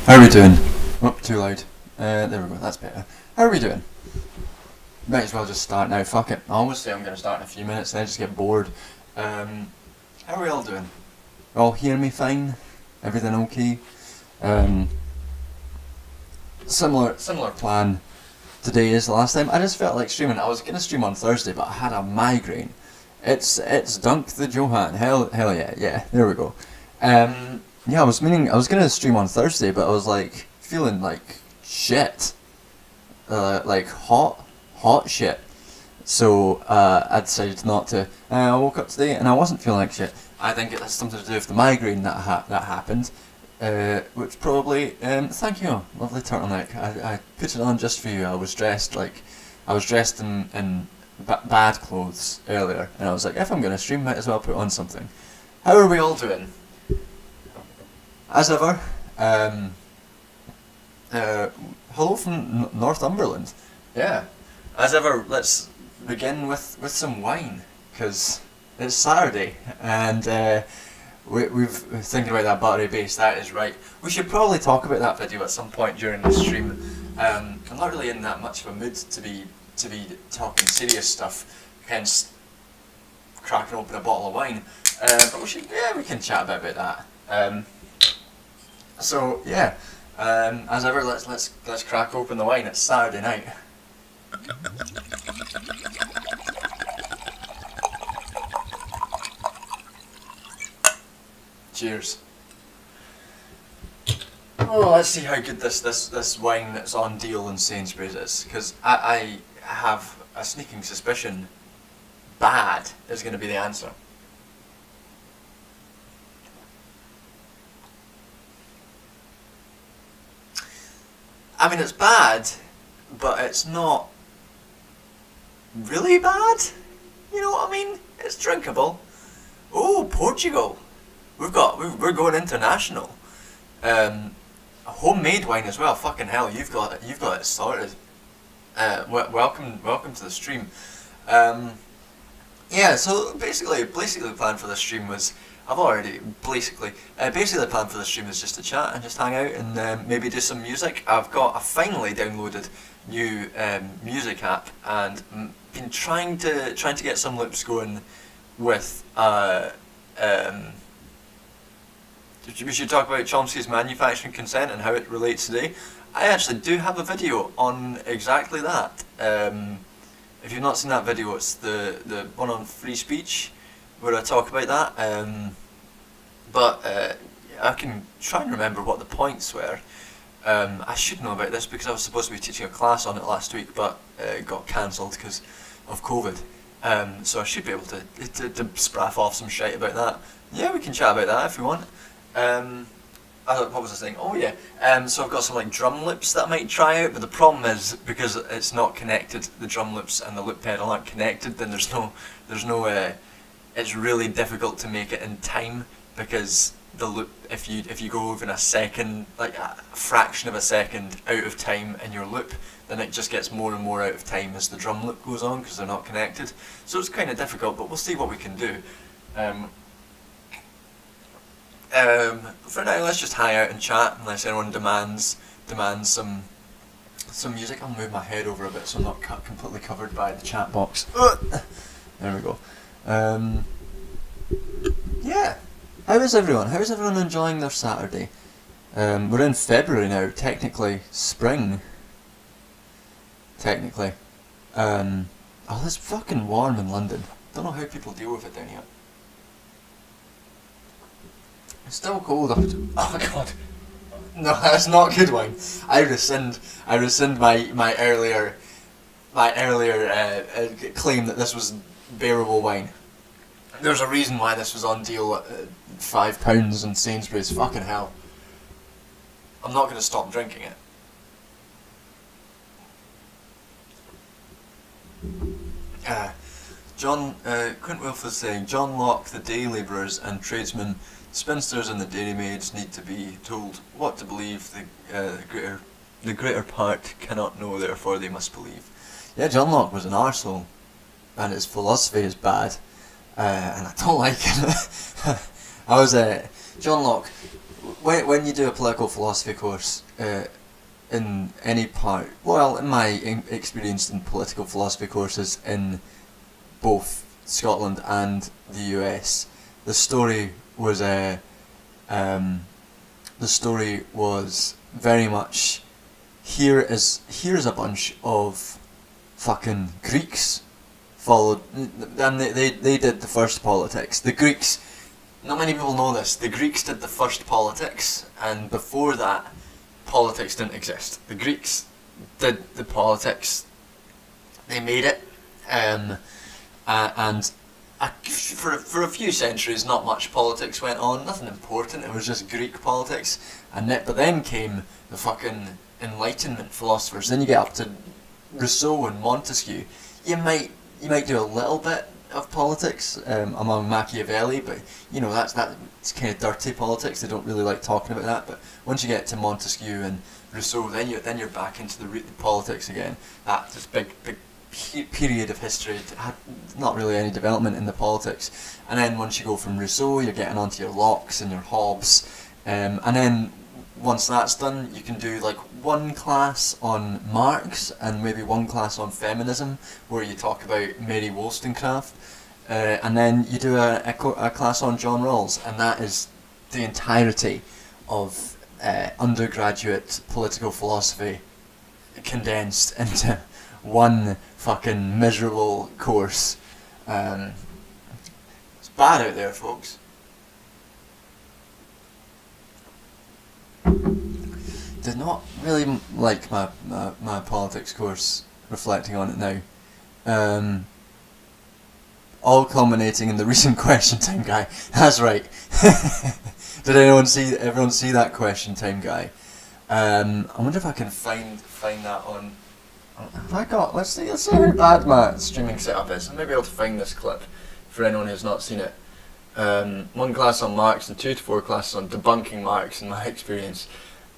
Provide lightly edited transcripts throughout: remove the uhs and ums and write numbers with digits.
How are we doing? Oh, too loud. There we go, that's better. How are we doing? Might as well just start now, fuck it. I always say I'm going to start in a few minutes and I just get bored. How are we all doing? All hear me fine? Everything okay? Similar plan today as the last time. I just felt like streaming. I was going to stream on Thursday, but I had a migraine. It's Dunk the Johan. Hell yeah, there we go. Yeah, I was going to stream on Thursday, but I was like feeling like shit. Like hot shit. So I decided not to. I woke up today and I wasn't feeling like shit. I think it has something to do with the migraine that happened. Which probably, thank you, lovely turtleneck. I put it on just for you. I was dressed in bad clothes earlier, and I was like, if I'm going to stream, might as well put on something. How are we all doing? As ever, hello from Northumberland. Yeah, as ever, let's begin with some wine, because it's Saturday, and we've thinking about that battery base. That is right. We should probably talk about that video at some point during the stream. I'm not really in that much of a mood to be talking serious stuff, hence cracking open a bottle of wine. But we can chat a bit about that. So yeah, as ever, let's crack open the wine. It's Saturday night. Cheers. Oh, let's see how good this wine that's on deal in Sainsbury's is, because I have a sneaking suspicion bad is going to be the answer. I mean, it's bad, but it's not really bad. You know what I mean? It's drinkable. Oh, Portugal. We're going international. Homemade wine as well. Fucking hell, you've got it sorted. Welcome to the stream. Yeah. So basically, the plan for the stream was basically the plan for the stream is just to chat and just hang out and maybe do some music. I finally downloaded new music app and been trying to get some loops going with we should talk about Chomsky's manufacturing consent and how it relates today. I actually do have a video on exactly that. If you've not seen that video, it's the one on free speech, where I talk about that. But I can try and remember what the points were. I should know about this because I was supposed to be teaching a class on it last week, but it got cancelled because of COVID. So I should be able to spraff off some shite about that. Yeah, we can chat about that if we want. What was I saying? Oh yeah. So I've got some like drum loops that I might try out, but the problem is because it's not connected, the drum loops and the loop pedal aren't connected. Then there's no. It's really difficult to make it in time because the loop, if you go even a second, like a fraction of a second out of time in your loop, then it just gets more and more out of time as the drum loop goes on because they're not connected. So it's kind of difficult, but we'll see what we can do. For now, let's just hang out and chat unless anyone demands some music. I'll move my head over a bit so I'm not completely covered by the chat box. There we go. Yeah. How is everyone? How is everyone enjoying their Saturday? We're in February now, technically spring. Technically. Oh, it's fucking warm in London. Don't know how people deal with it down here. It's still cold. Oh god. No, that's not good wine. I rescind my earlier claim that this was bearable wine. There's a reason why this was on deal at £5 in Sainsbury's. Fucking hell. I'm not going to stop drinking it. Quint Wilf is saying, John Locke, the day labourers and tradesmen, spinsters and the dairymaids need to be told what to believe. The greater part cannot know, therefore they must believe. Yeah, John Locke was an arsehole, and his philosophy is bad, and I don't like it. John Locke when you do a political philosophy course in any part, well, in my experience in political philosophy courses in both Scotland and the US, the story was very much here is a bunch of fucking Greeks followed, and they did the first politics. The Greeks, not many people know this, the Greeks did the first politics, and before that, politics didn't exist. The Greeks did the politics, they made it, and for a few centuries not much politics went on, nothing important, it was just Greek politics, but then came the fucking Enlightenment philosophers. Then you get up to Rousseau and Montesquieu. You might do a little bit of politics among Machiavelli, but you know it's kind of dirty politics. They don't really like talking about that. But once you get to Montesquieu and Rousseau, then you're back into the politics again. That's this big period of history had not really any development in the politics. And then once you go from Rousseau, you're getting onto your Locke's and your Hobbes, and then once that's done, you can do like one class on Marx and maybe one class on feminism, where you talk about Mary Wollstonecraft, and then you do a class on John Rawls, and that is the entirety of undergraduate political philosophy condensed into one fucking miserable course. It's bad out there, folks. Did not really like my politics course, reflecting on it now. All culminating in the recent question time guy. That's right. Did everyone see that question time guy? I wonder if I can find that on. Have I got? Let's see how bad my streaming setup is. I may be able to find this clip for anyone who's not seen it. One class on Marx and 2 to 4 classes on debunking Marx in my experience.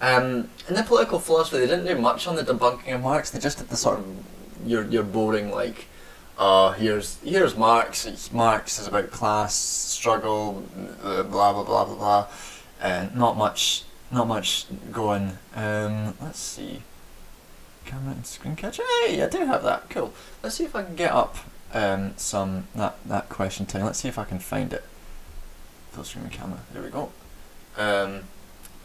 In the political philosophy, they didn't do much on the debunking of Marx. They just did the sort of your boring like, here's Marx. Marx is about class struggle, blah blah blah blah blah. Not much going. Let's see. Camera and screen catcher. Hey, I do have that. Cool. Let's see if I can get up that question time. Let's see if I can find it. Full screen and camera. There we go.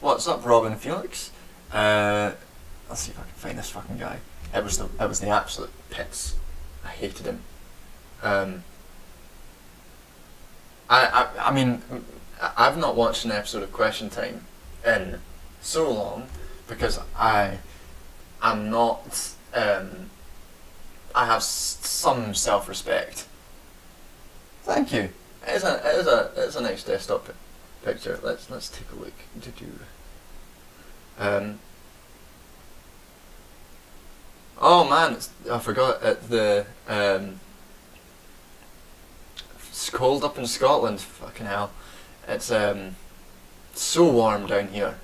What's up, Robin Felix? Let's see if I can find this fucking guy. It was the absolute pits. I hated him. I mean, I've not watched an episode of Question Time in so long because I'm not. I have some self-respect. Thank you. It's a nice desktop picture. Let's take a look. Oh man, I forgot it's cold up in Scotland. Fucking hell, it's so warm down here.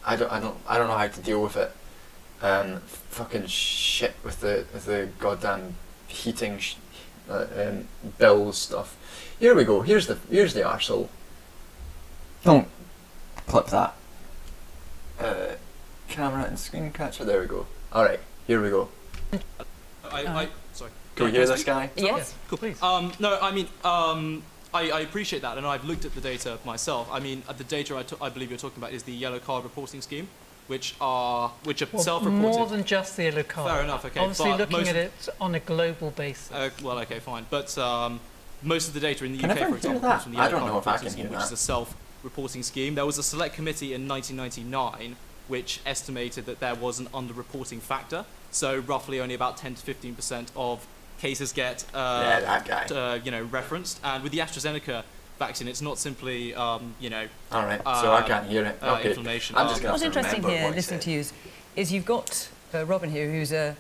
I don't know how to deal with it. Fucking shit with the goddamn heating bills stuff. Here we go. Here's the arsehole. Don't clip that. Camera and screen catcher. There we go. All right. Here we go. Sorry. Can we hear this guy? Yes. Cool. Please. No, I mean, I appreciate that, and I've looked at the data myself. I mean, the data I believe you're talking about is the yellow card reporting scheme, which are self-reported. More than just the yellow card. Fair enough. Okay. Obviously, but looking at it on a global basis. Well, okay, fine. But most of the data in the Can UK, everyone for example, hear comes from the that? I yellow don't know card if I reporting can scheme, hear which is that. a self-reporting scheme. There was a select committee in 1999 which estimated that there was an under-reporting factor. So roughly only about 10 to 15% of cases get that guy. Referenced. And with the AstraZeneca vaccine, it's not simply All right. So I can't hear it. Okay. inflammation. I'm just gonna have What's to interesting remember here, what he listening said. to you, is you've got Robin here, who's a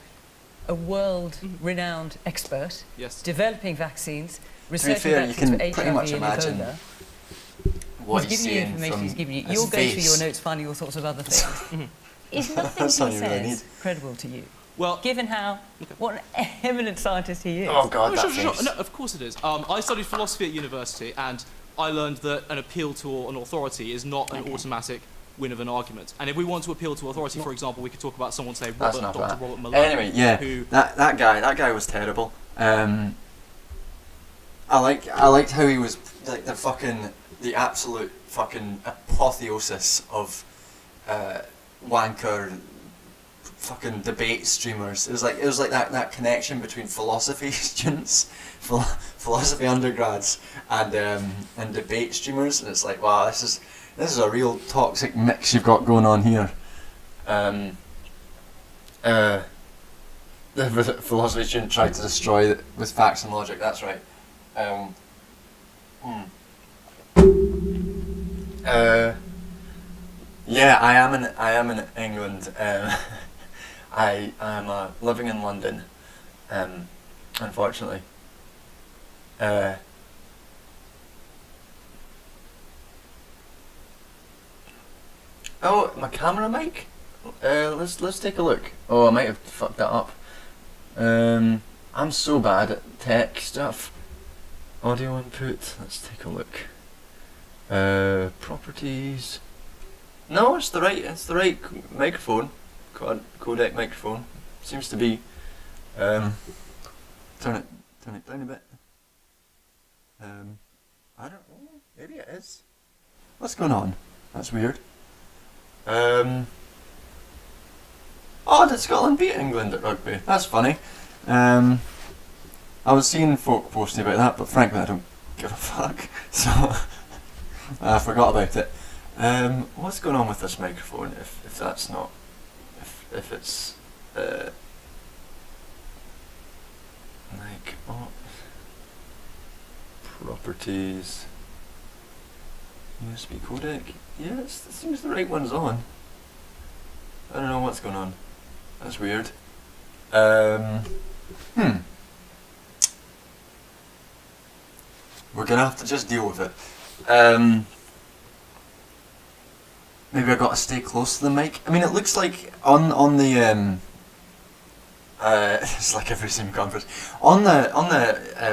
world-renowned expert, Yes. developing vaccines, To be researching fair, you vaccines can for pretty HIV much and imagine Ebola. what He's he's giving you saying information from he's giving you. his You're going through face. your notes, finding all sorts of other things. Is nothing That's he all you really need. says credible to you? Well, Given what an eminent scientist he is. Oh god, no, that sure. face. No, of course it is. I studied philosophy at university, and I learned that an appeal to an authority is not an automatic win of an argument. And if we want to appeal to authority, for example, we could talk about someone, say, That's Dr. not bad. Robert Malone. Anyway, yeah, who, that guy was terrible. I liked how he was like the absolute fucking apotheosis of wanker fucking debate streamers. It was like that connection between philosophy students, philosophy undergrads, and debate streamers, and it's like, wow, this is a real toxic mix you've got going on here. The philosophy student tried to destroy it with facts and logic. That's right. Yeah, I am in England. I am living in London. Unfortunately. Oh, my camera mic. Let's take a look. Oh, I might have fucked that up. I'm so bad at tech stuff. Audio input. Let's take a look. Properties. No, it's the right microphone. Codec microphone. Seems to be. Turn it down a bit. I don't know. Maybe it is. What's going on? That's weird. Oh, did Scotland beat England at rugby? That's funny. I was seeing folk posting about that, but frankly I don't give a fuck, so I forgot about it. What's going on with this microphone? If that's not, if it's like, oh, properties, USB codec. Yes, it seems the right one's on. I don't know what's going on. That's weird. We're gonna have to just deal with it. Maybe I gotta stay close to the mic. I mean, it looks like on the it's like every Zoom conference. On the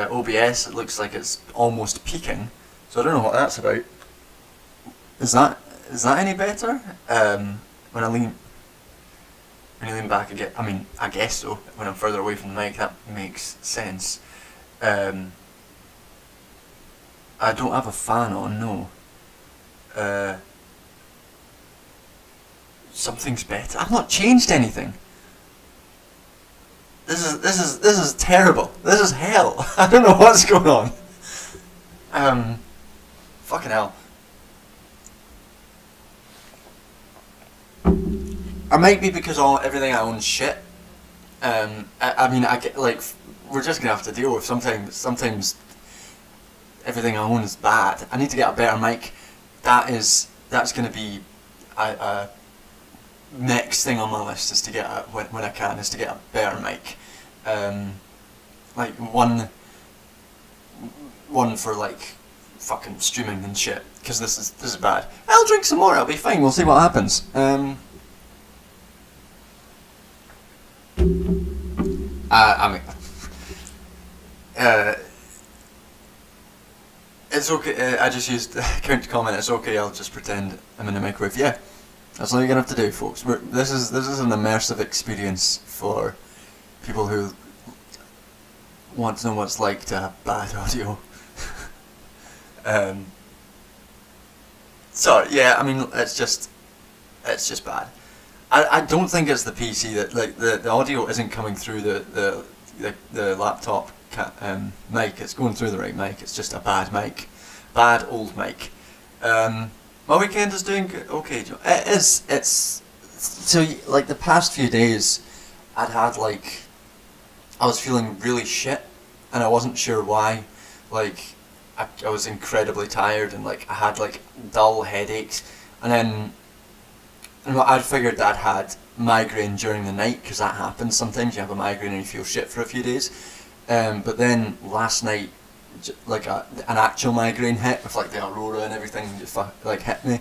OBS, it looks like it's almost peaking. So I don't know what that's about. Is that any better? When I lean back again, I mean, I guess so. When I'm further away from the mic, that makes sense. I don't have a fan on, no. Something's better. I've not changed anything. This is terrible. This is hell. I don't know what's going on. Fucking hell. Or might be because everything I own is shit. I mean, I get, like, we're just gonna have to deal with sometimes everything I own is bad. I need to get a better mic. That's gonna be next thing on my list is to get when I can is to get a better mic. Like one for like fucking streaming and shit, because this is bad. I'll drink some more. I'll be fine. We'll see what happens. I mean, it's okay. I just used count to comment. It's okay. I'll just pretend I'm in the microwave. Yeah, that's all you're gonna have to do, folks. This is an immersive experience for people who want to know what it's like to have bad audio. Sorry. Yeah. I mean, it's just bad. I don't think it's the PC that, like, the audio isn't coming through the laptop mic. It's going through the right mic. It's just a bad mic, bad old mic. My weekend is doing okay. It is. It's so, like, the past few days, I was feeling really shit, and I wasn't sure why. Like, I was incredibly tired, and like I had like dull headaches, and then. And I'd figured that I'd had migraine during the night, because that happens sometimes. You have a migraine and you feel shit for a few days. But then last night, like an actual migraine hit with like the aurora and everything, just like hit me.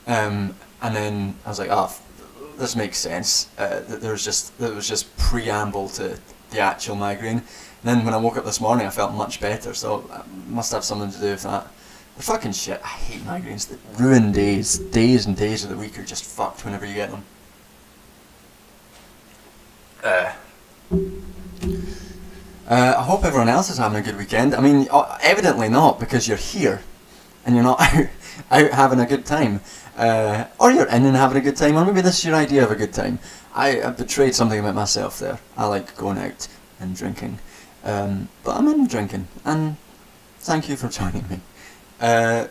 And then I was like, oh, this makes sense. There was just preamble to the actual migraine. And then when I woke up this morning, I felt much better. So it must have something to do with that. They're fucking shit. I hate migraines. They ruin days. Days and days of the week are just fucked whenever you get them. I hope everyone else is having a good weekend. I mean, evidently not, because you're here and you're not out having a good time. Or you're in and having a good time, or maybe this is your idea of a good time. I've betrayed something about myself there. I like going out and drinking. But I'm in drinking, and thank you for joining me.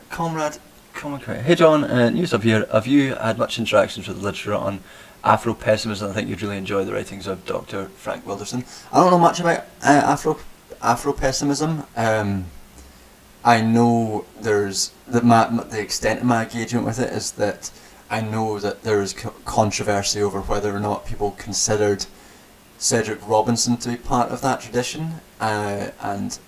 Comrade, hey John, news up here. Have you had much interactions with the literature on Afro-pessimism? I think you'd really enjoy the writings of Dr. Frank Wilderson. I don't know much about Afro-pessimism. I know there's the extent of my engagement with it is that I know that there is controversy over whether or not people considered Cedric Robinson to be part of that tradition, and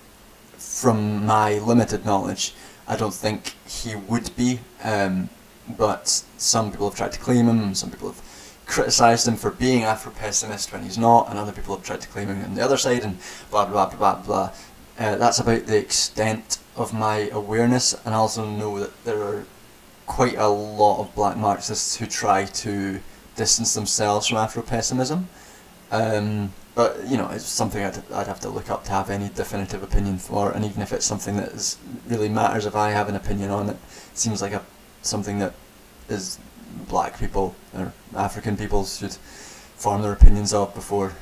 from my limited knowledge, I don't think he would be, but some people have tried to claim him, some people have criticised him for being Afro-pessimist when he's not, and other people have tried to claim him on the other side, and blah blah blah blah blah. That's about the extent of my awareness, and I also know that there are quite a lot of black Marxists who try to distance themselves from Afro-pessimism. But, you know, it's something I'd have to look up to have any definitive opinion for, and even if it's something that really matters if I have an opinion on it, it seems like something that is black people or African people should form their opinions of before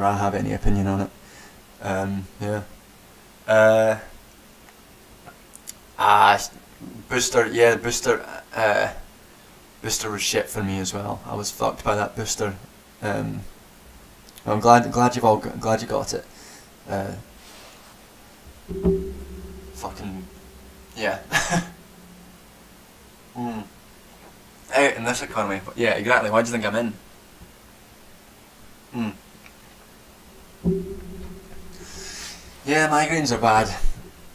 I have any opinion on it. Booster was shit for me as well. I was fucked by that booster. I'm glad you got it. Fucking yeah. Out in this economy. Yeah, exactly. Why do you think I'm in? Yeah, migraines are bad.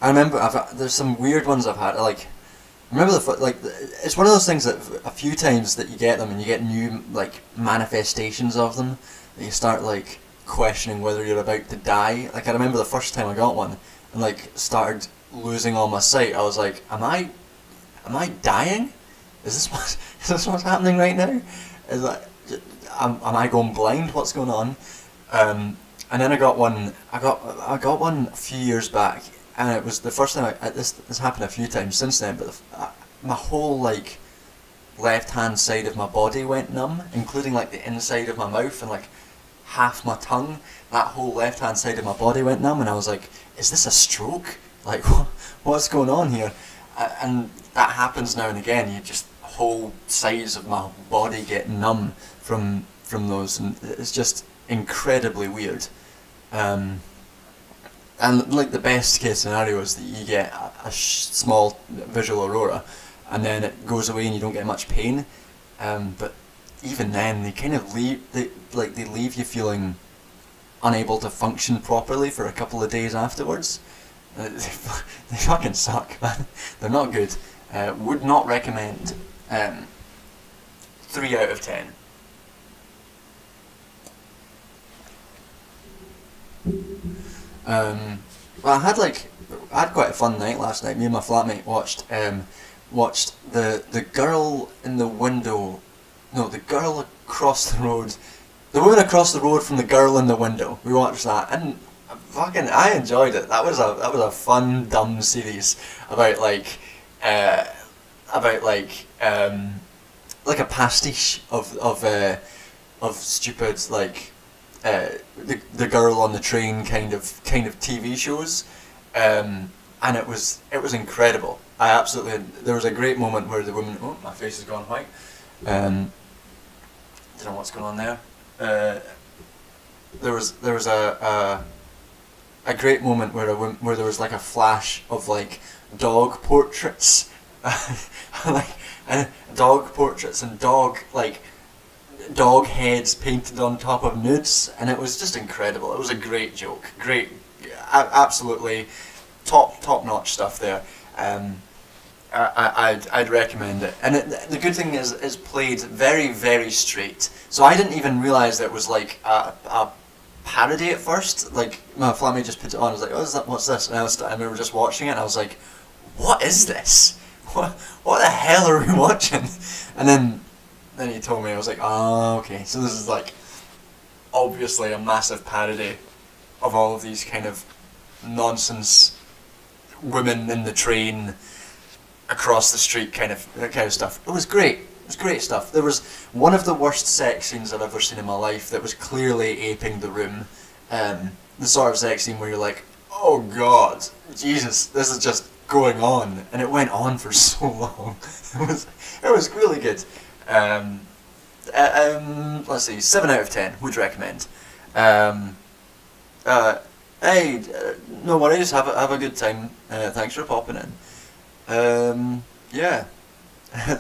I remember there's some weird ones I've had. Like, I remember it's one of those things that a few times that you get them and you get new like manifestations of them, that you start like questioning whether you're about to die. Like, I remember the first time I got one and like started losing all my sight. I was like, am I dying? Is this what's happening right now? Is that am I going blind? What's going on? And then I got one a few years back, and it was the first time this happened a few times since then, but my whole like left hand side of my body went numb, including like the inside of my mouth and like half my tongue. That whole left hand side of my body went numb, and I was like, is this a stroke? Like, what's going on here? And that happens now and again. You just whole sides of my body get numb from those, and it's just incredibly weird. And like the best case scenario is that you get a small visual aurora, and then it goes away and you don't get much pain. But even then, they kind of leave you feeling unable to function properly for a couple of days afterwards. They fucking suck, man. They're not good. Would not recommend. 3 out of 10. Well, I had quite a fun night last night. Me and my flatmate watched the girl in the window. No, the girl across the road. The woman across the road from the girl in the window. We watched that, and I enjoyed it. That was a fun, dumb series about like a pastiche of stupid the girl on the train kind of TV shows, and it was incredible. There was a great moment where the woman, oh, my face has gone white. Don't know what's going on there. There was a great moment where there was like a flash of like dog portraits, dog portraits and dog heads painted on top of nudes, and it was just incredible. It was a great joke, absolutely top notch stuff there. I'd recommend it, and the good thing is it's played very, very straight. So I didn't even realise that it was like a parody at first. Like, my flatmate just put it on. I was like, what's this? And we were just watching it, and I was like, what is this? What the hell are we watching? And then he told me, I was like, oh, okay, so this is like obviously a massive parody of all of these kind of nonsense women in the train across the street kind of stuff. It was great. It was great stuff. There was one of the worst sex scenes I've ever seen in my life that was clearly aping The Room. The sort of sex scene where you're like, oh god, Jesus, this is just going on, and it went on for so long. It was really good. Let's see, 7 out of 10 would recommend. Hey, no worries. Have a good time. Thanks for popping in. Yeah.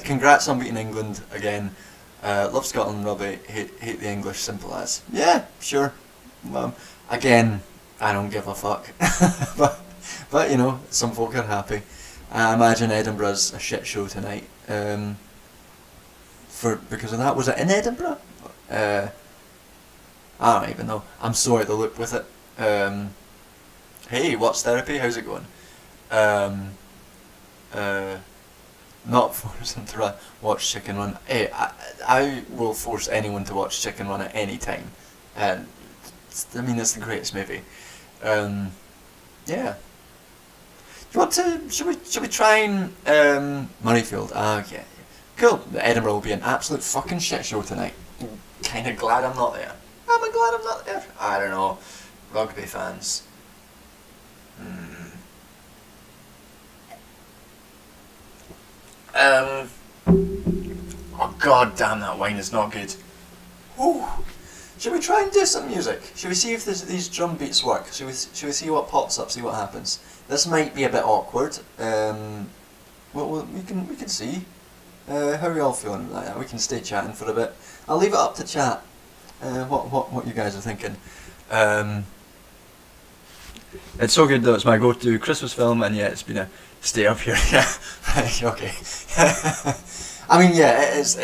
Congrats on beating England again. Love Scotland, Robbie. Hate the English. Simple as. Yeah, sure. Again, I don't give a fuck. but you know, some folk are happy. I imagine Edinburgh's a shit show tonight. Because of that. Was it in Edinburgh? I don't even know. I'm so out of the loop with it. Hey, what's therapy? How's it going? Not force them to watch Chicken Run. Hey, I will force anyone to watch Chicken Run at any time. I mean, it's the greatest movie. Yeah. You want to? Should we try and Murrayfield? Okay. Cool. Edinburgh will be an absolute fucking shit show tonight. Kind of glad I'm not there. Am I glad I'm not there? I don't know. Rugby fans. Oh god damn, that wine is not good. Ooh. Should we try and do some music? Should we see if these drum beats work? Should we see what pops up? See what happens? This might be a bit awkward. Well, we can see. How are we all feeling like that? We can stay chatting for a bit. I'll leave it up to chat. What you guys are thinking. It's so good though. It's my go-to Christmas film, and yeah, it's been a stay up here. Yeah, right, okay. I mean, yeah, it's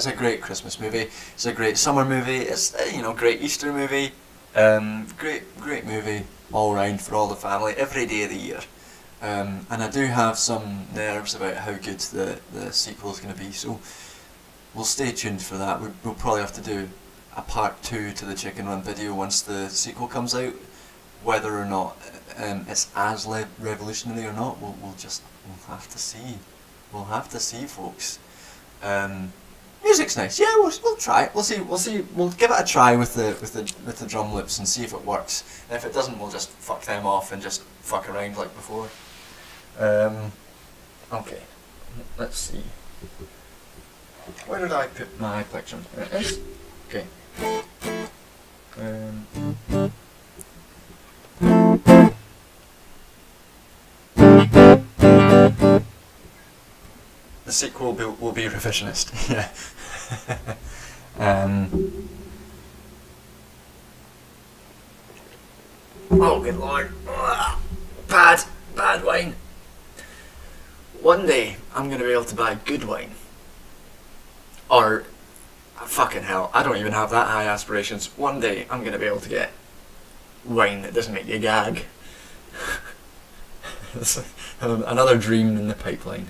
a great Christmas movie. It's a great summer movie. It's great Easter movie. Great movie all round for all the family every day of the year. And I do have some nerves about how good the sequel is going to be. So we'll stay tuned for that. We'll probably have to do a part 2 to the Chicken Run video once the sequel comes out. Whether or not it's as revolutionary or not, we'll have to see. We'll have to see, folks. Music's nice. Yeah, we'll try it. We'll see. We'll give it a try with the drum loops and see if it works. And if it doesn't, we'll just fuck them off and just fuck around like before. Okay. Let's see. Where did I put my picture? There it is. Okay. The sequel will be revisionist. Yeah. Oh, good lord. Bad wine. One day, I'm going to be able to buy good wine. Or, fucking hell, I don't even have that high aspirations. One day, I'm going to be able to get wine that doesn't make you gag. Another dream in the pipeline.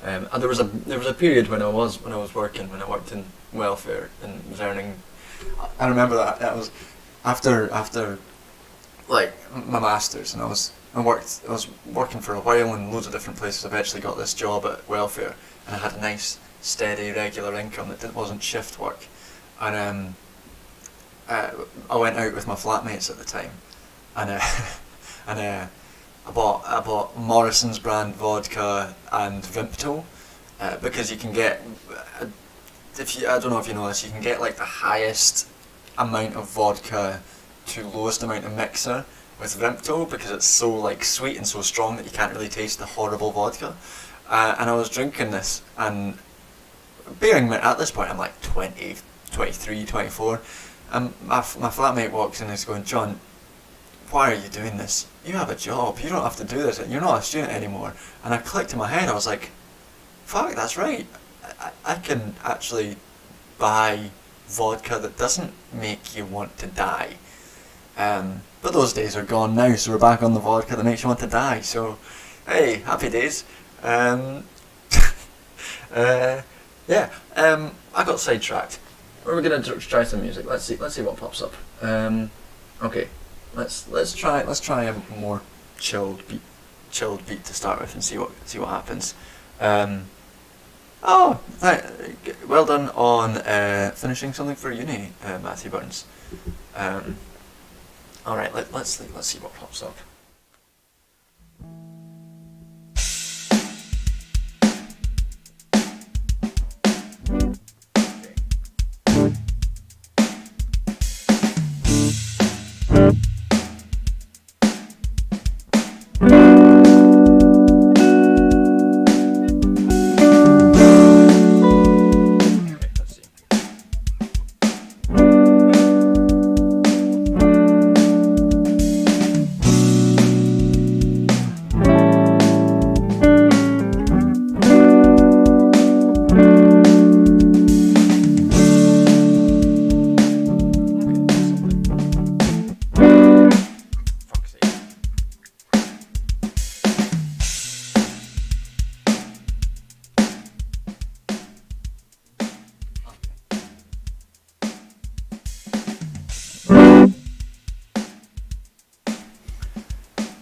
And there was a period when I worked in welfare and was earning. I remember that was after like my masters, and I was working for a while in loads of different places. I eventually got this job at welfare, and I had a nice steady regular income that wasn't shift work, and I went out with my flatmates at the time, and I bought Morrison's brand vodka and Vimto, because you can get, I don't know if you know this, you can get like the highest amount of vodka to lowest amount of mixer with Vimto, because it's so like sweet and so strong that you can't really taste the horrible vodka. And I was drinking this, and bearing in mind at this point I'm like 20, 23, 24, and my flatmate walks in and is going, John, why are you doing this? You have a job, you don't have to do this, you're not a student anymore. And I clicked in my head, I was like, fuck, that's right. I can actually buy vodka that doesn't make you want to die. But those days are gone now, so we're back on the vodka that makes you want to die. So, hey, happy days. I got sidetracked. We're gonna try some music. Let's see what pops up. Okay, let's try a more chilled beat to start with and see what happens. Well done on finishing something for uni, Matthew Burns. All right, let's see what pops up.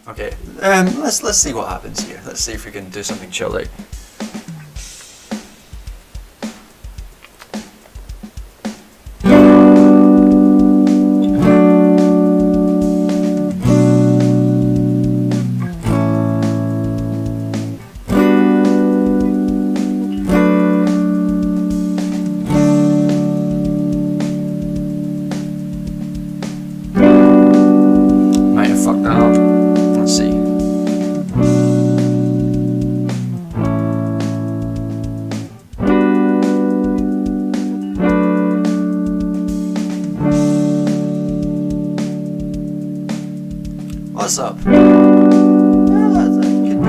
Okay, let's see what happens here. Let's see if we can do something chilled out. Might have fucked that up. Let's see. What's up? That could be.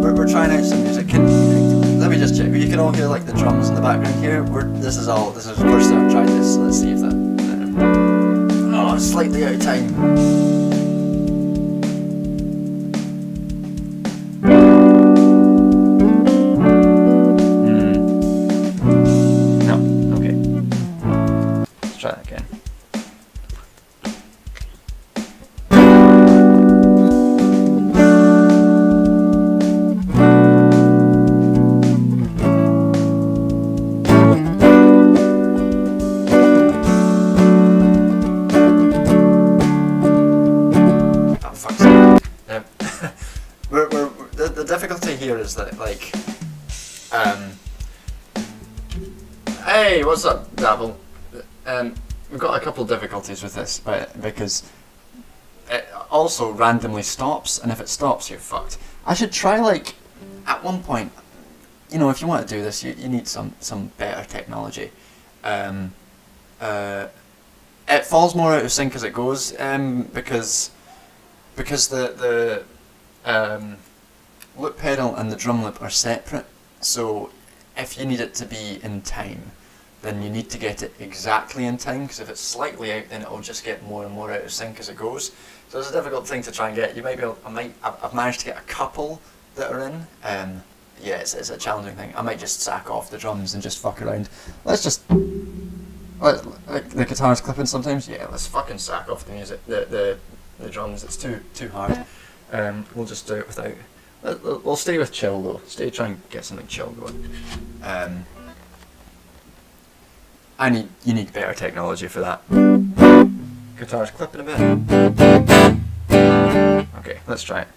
We're trying out some music. Let me just check. You can all hear like the drums in the background here. This is the first time I've tried this. So let's see if that. Oh, slightly out of time. Try that again. Oh, fuck's sake. The difficulty here is that, like, hey, what's up, Dabble? We've got a couple of difficulties with this, because it also randomly stops, and if it stops, you're fucked. I should try, like, at one point, you know, if you want to do this, you need some better technology. It falls more out of sync as it goes, because the loop pedal and the drum loop are separate, so if you need it to be in time, then you need to get it exactly in time, because if it's slightly out, then it'll just get more and more out of sync as it goes. So it's a difficult thing to try and get. I've managed to get a couple that are in. Yeah, it's a challenging thing. I might just sack off the drums and just fuck around. Like the guitar's clipping sometimes. Yeah, let's fucking sack off the music, the drums. It's too hard. We'll just do it without. We'll stay with chill though. Try and get something chill going. You need better technology for that. Guitar's clipping a bit. Okay, let's try it.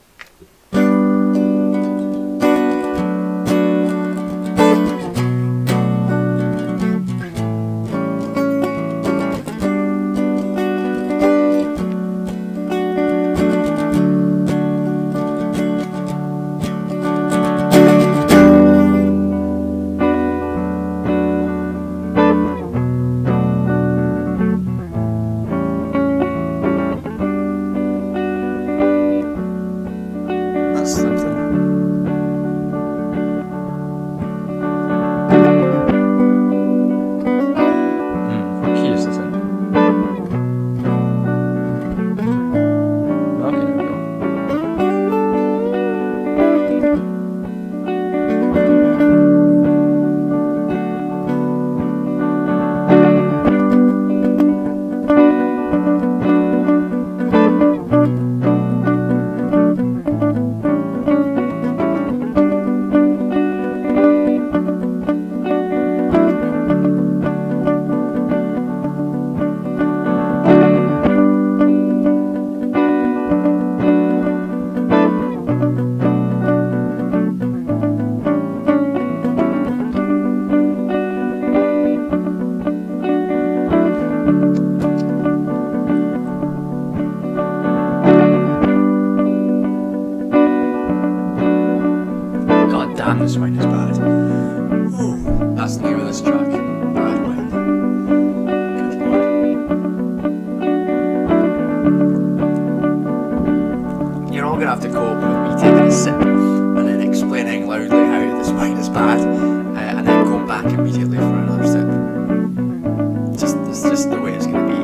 this wine is bad. Ooh, that's the name of this track. Bad wine. Good lord. You're all gonna have to cope with me taking a sip and then explaining loudly how this wine is bad, and then going back immediately for another sip. It's just the way it's gonna be.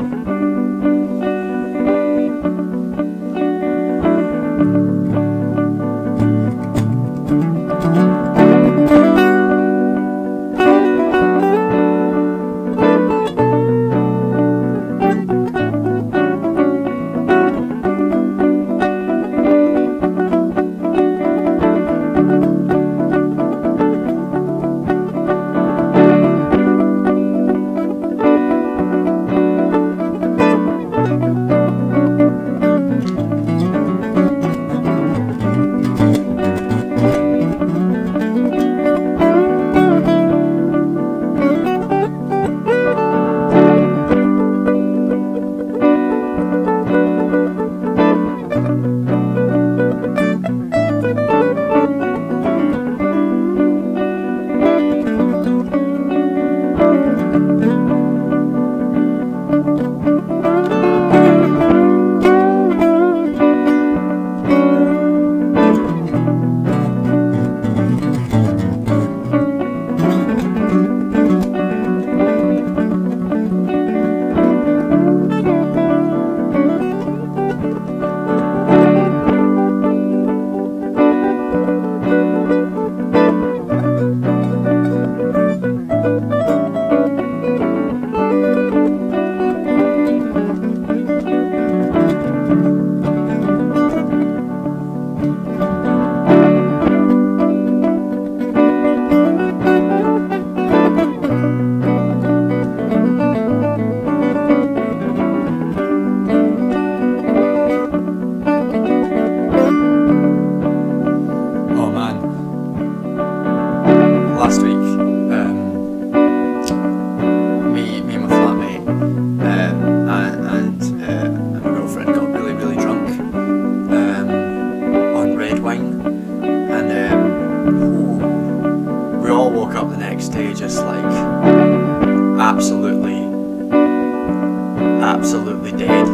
Absolutely dead.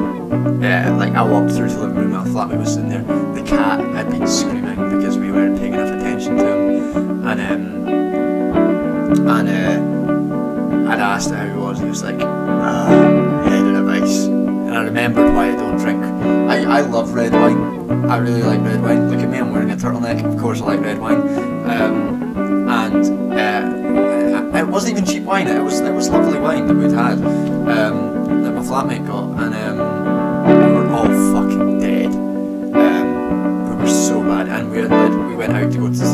Like I walked through to the living room, my flatmate was sitting there. The cat had been screaming because we weren't paying enough attention to him, and I'd asked how he was, and he was like, head in a vice. And I remembered why I don't drink. I love red wine. I really like red wine. Look at me, I'm wearing a turtleneck. Of course I like red wine. It wasn't even cheap wine. It was lovely wine that we'd had, that my flatmate got, and we were all fucking dead. We were so bad, and we went out to go to the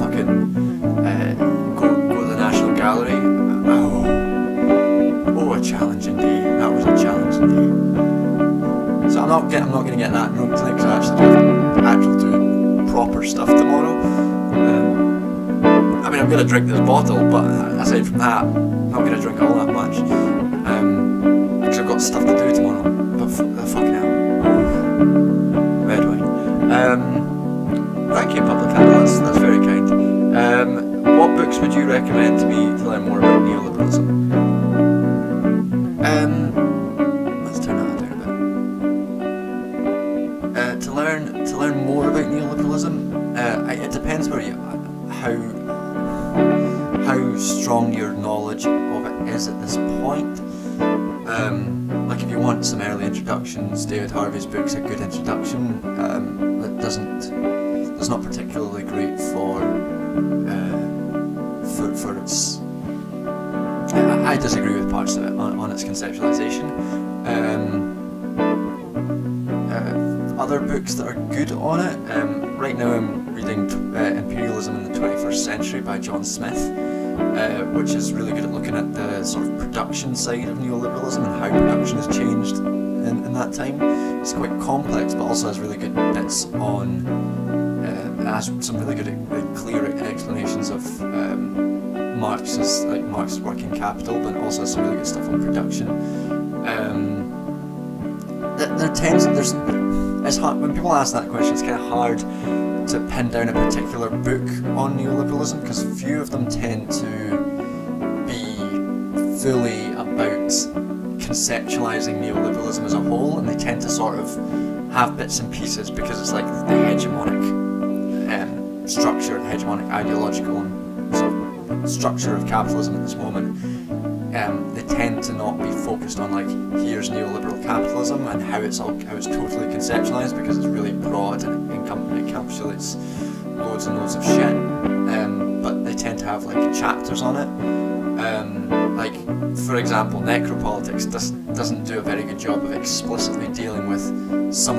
fucking go to the National Gallery. Oh, a challenging day. That was a challenging day. So I'm not going to get that drunk tonight because I actually do proper stuff tomorrow. I mean, I'm going to drink this bottle, but aside from that, I'm not going to drink all that much. Because I've got stuff to do tomorrow. But fucking hell. Red wine. Thank you, Public Handle, that's very kind. What books would you recommend to me to learn more about neoliberalism? Let's turn that down a bit. To learn more about neoliberalism, it depends where how strong your knowledge of it is at this point. Like if you want some early introductions, David Harvey's book's a good introduction. That's not particularly great for its. I disagree with parts of it on its conceptualization. Other books that are good on it. Right now I'm reading Imperialism in the 21st Century by John Smith, which is really good at looking at the sort of production side of neoliberalism and how production has changed in that time. It's quite complex, but also has really good bits on, it has some really good, clear explanations of Marx's working capital, but also has some really good stuff on production. It's hard when people ask that question. It's kind of hard to to pin down a particular book on neoliberalism, because few of them tend to be fully about conceptualizing neoliberalism as a whole, and they tend to sort of have bits and pieces because it's like the hegemonic structure, the hegemonic ideological and sort of structure of capitalism at this moment. They tend to not be focused on like, here's neoliberal capitalism and how it's totally conceptualized, because it's really broad and it encapsulates loads and loads of shit. But they tend to have like chapters on it. Like, for example, necropolitics doesn't do a very good job of explicitly dealing with some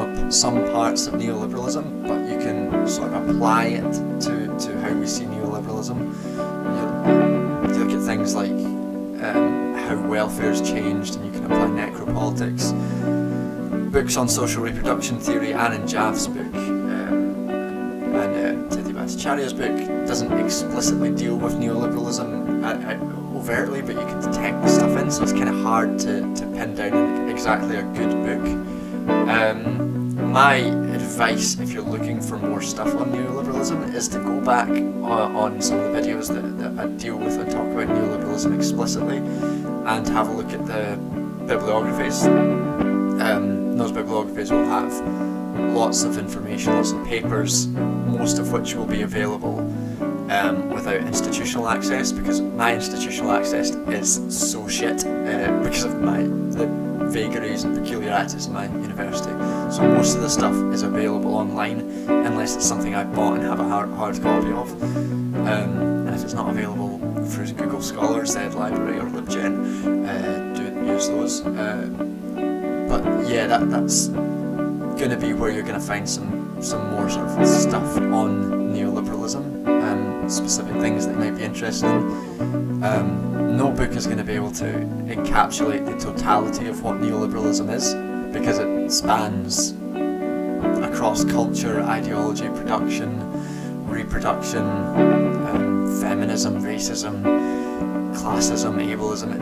parts of neoliberalism, but you can sort of apply it to how we see neoliberalism. You look at things like how welfare's changed, and you can apply necropolitics. Books on social reproduction theory, Anand Jaff's book, and Titi Bhattacharya's book doesn't explicitly deal with neoliberalism overtly, but you can detect the stuff in, so it's kind of hard to pin down exactly a good book. My advice, if you're looking for more stuff on neoliberalism, is to go back on some of the videos that I deal with and talk about neoliberalism explicitly, and have a look at the bibliographies. Those bibliographies will have lots of information, lots of papers, most of which will be available without institutional access, because my institutional access is so shit because of the vagaries and peculiarities of my university. So most of the stuff is available online, unless it's something I bought and have a hard copy of. And if it's not available through Google Scholar, Zed Library, or LibGen, do use those. But yeah, that's going to be where you're going to find some more sort of stuff on neoliberalism, specific things that you might be interested in. No book is going to be able to encapsulate the totality of what neoliberalism is, because it spans across culture, ideology, production, reproduction, feminism, racism, classism, ableism.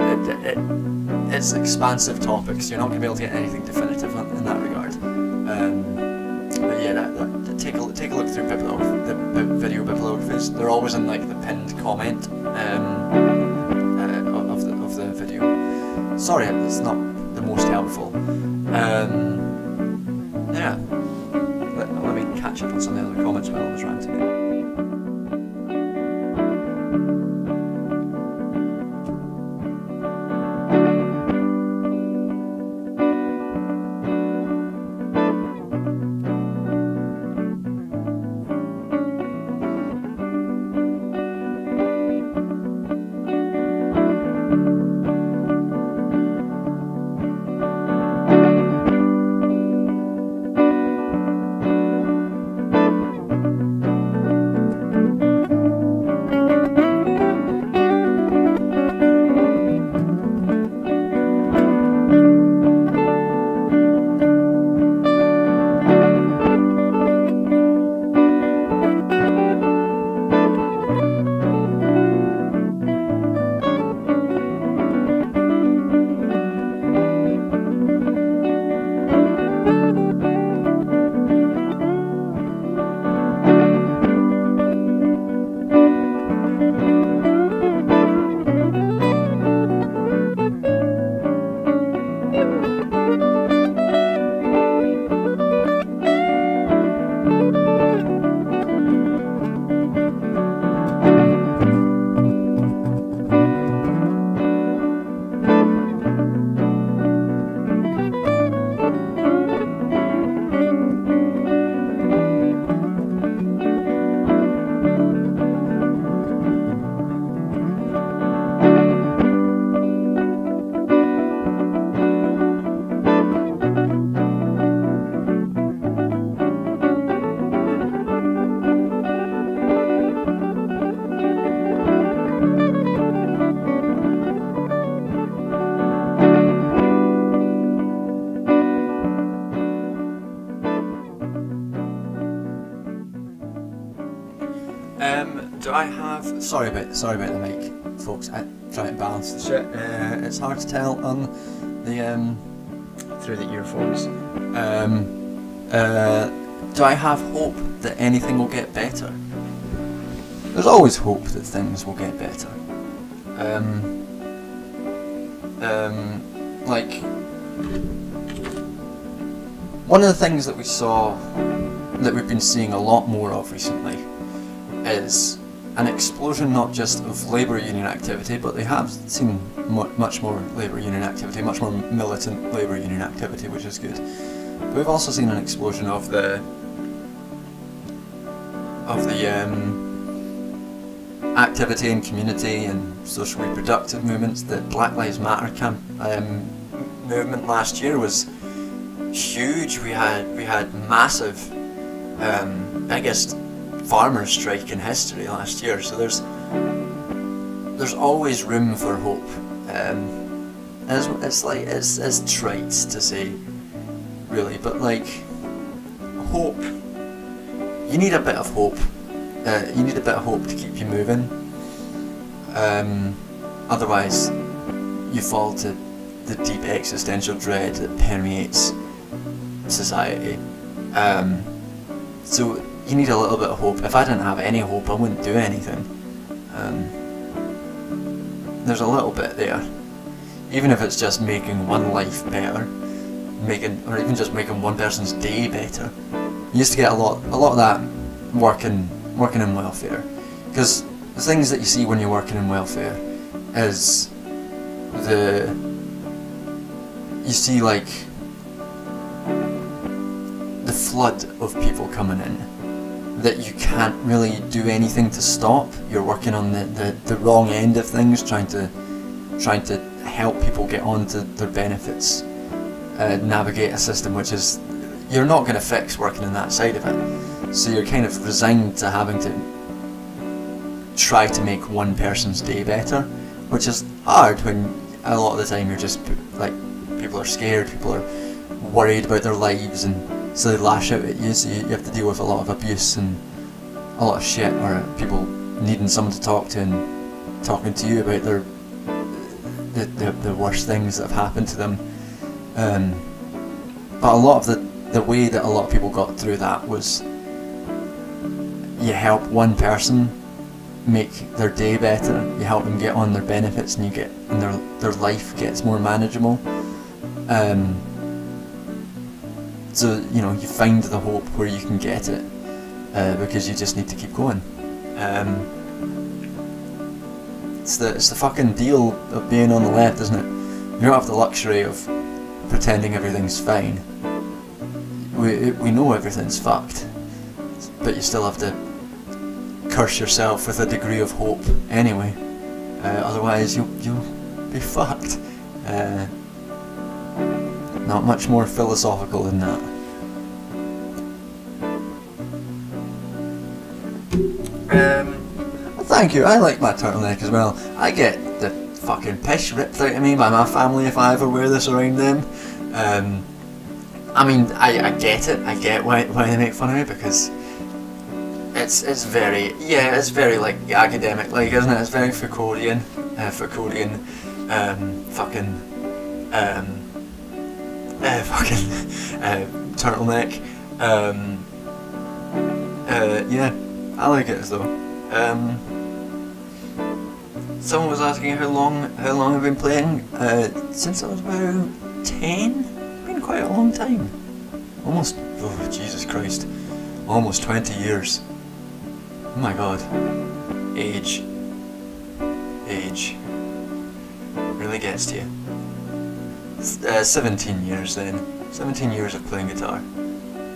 It's expansive topics. You're not going to be able to get anything definitive in that regard. But yeah, take a look through the video bibliographies. They're always in like the pinned comment of the video. Sorry, it's not the most helpful. Yeah. Let me catch up on some of the other comments while I was ranting. Do I have... Sorry about the mic, folks. I try to balance the shit. It's hard to tell on the through the earphones. do I have hope that anything will get better? There's always hope that things will get better. Like, one of the things that we saw, that we've been seeing a lot more of recently, is an explosion not just of labour union activity, but they have seen much more labour union activity, much more militant labour union activity, which is good. But we've also seen an explosion of the activity in community and social reproductive movements. The Black Lives Matter movement last year was huge. We had massive, biggest farmers' strike in history last year. So there's always room for hope. It's trite to say, really, but like, hope. You need a bit of hope. You need a bit of hope to keep you moving. Otherwise, you fall to the deep existential dread that permeates society. So you need a little bit of hope. If I didn't have any hope, I wouldn't do anything. There's a little bit there, even if it's just making one life better, or even just making one person's day better. You used to get a lot of that working in welfare, because the things that you see when you're working in welfare is you see like the flood of people coming in that you can't really do anything to stop. You're working on the wrong end of things, trying to help people get onto their benefits, navigate a system which is, you're not going to fix working in that side of it. So you're kind of resigned to having to try to make one person's day better, which is hard when a lot of the time you're just like, people are scared, people are worried about their lives, and so they lash out at you, so you have to deal with a lot of abuse and a lot of shit, or people needing someone to talk to and talking to you about the worst things that have happened to them. But a lot of the way that a lot of people got through that was, you help one person make their day better, you help them get on their benefits, and their life gets more manageable. So you find the hope where you can get it, because you just need to keep going. It's the fucking deal of being on the left, isn't it? You don't have the luxury of pretending everything's fine. We know everything's fucked, but you still have to curse yourself with a degree of hope anyway. Otherwise you'll be fucked. Not much more philosophical than that. Thank you, I like my turtleneck as well. I get the fucking piss ripped out of me by my family if I ever wear this around them. I mean, I get it, I get why they make fun of me, because it's very like academic, like, isn't it? It's very Foucauldian, turtleneck. Yeah, I like it as though. Someone was asking how long I've been playing. Since I was about 10. Been quite a long time. Almost, oh Jesus Christ, almost 20 years. Oh my God. Age really gets to you. 17 years then. 17 years of playing guitar.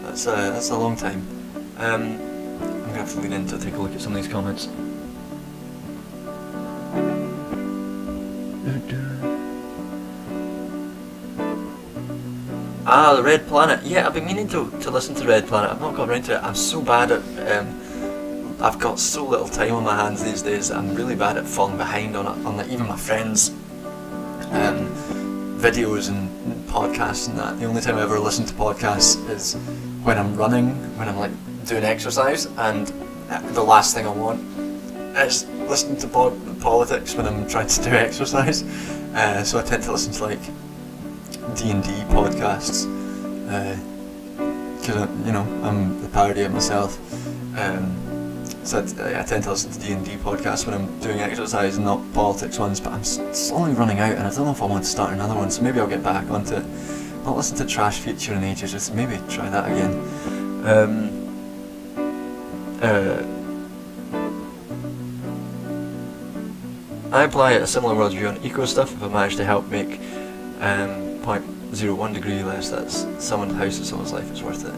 That's a long time. I'm gonna have to lean in to take a look at some of these comments. The Red Planet. Yeah, I've been meaning to listen to Red Planet. I've not got around to it. I'm so bad at I've got so little time on my hands these days. I'm really bad at falling behind on even my friends' videos and podcasts and that. The only time I ever listen to podcasts is when I'm running, when I'm like doing exercise, and the last thing I want is listening to politics when I'm trying to do exercise. So I tend to listen to like D&D podcasts, because I'm the parody of myself. So I tend to listen to D&D podcasts when I'm doing exercise and not politics ones, but I'm slowly running out and I don't know if I want to start another one, so maybe I'll get back onto it. Not listened to Trash Future in ages, just maybe try that again. I apply a similar worldview on eco stuff. If I manage to help make 0.01 degree less, that's someone's house and someone's life, is worth it.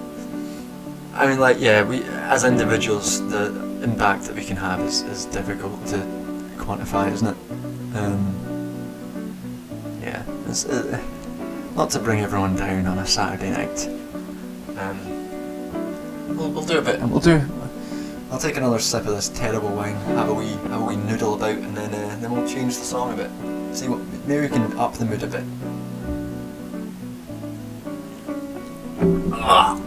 I mean, like, yeah, we as individuals, the impact that we can have is difficult to quantify, isn't it? Yeah, it's not to bring everyone down on a Saturday night. We'll do a bit. I'll take another sip of this terrible wine, have a wee noodle about, and then we'll change the song a bit. See what, maybe we can up the mood a bit. Ah.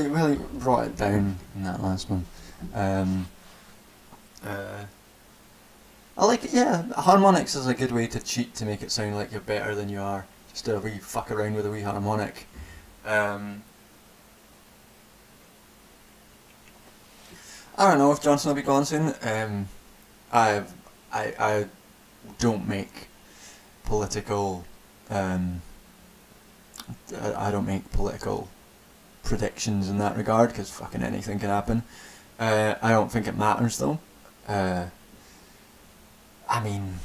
Really brought it down in that last one. I like it, yeah. Harmonics is a good way to cheat to make it sound like you're better than you are. Just a wee fuck around with a wee harmonic. I don't know if Johnson will be gone soon. I don't make political. I don't make political predictions in that regard, because fucking anything can happen. I don't think it matters though. I mean,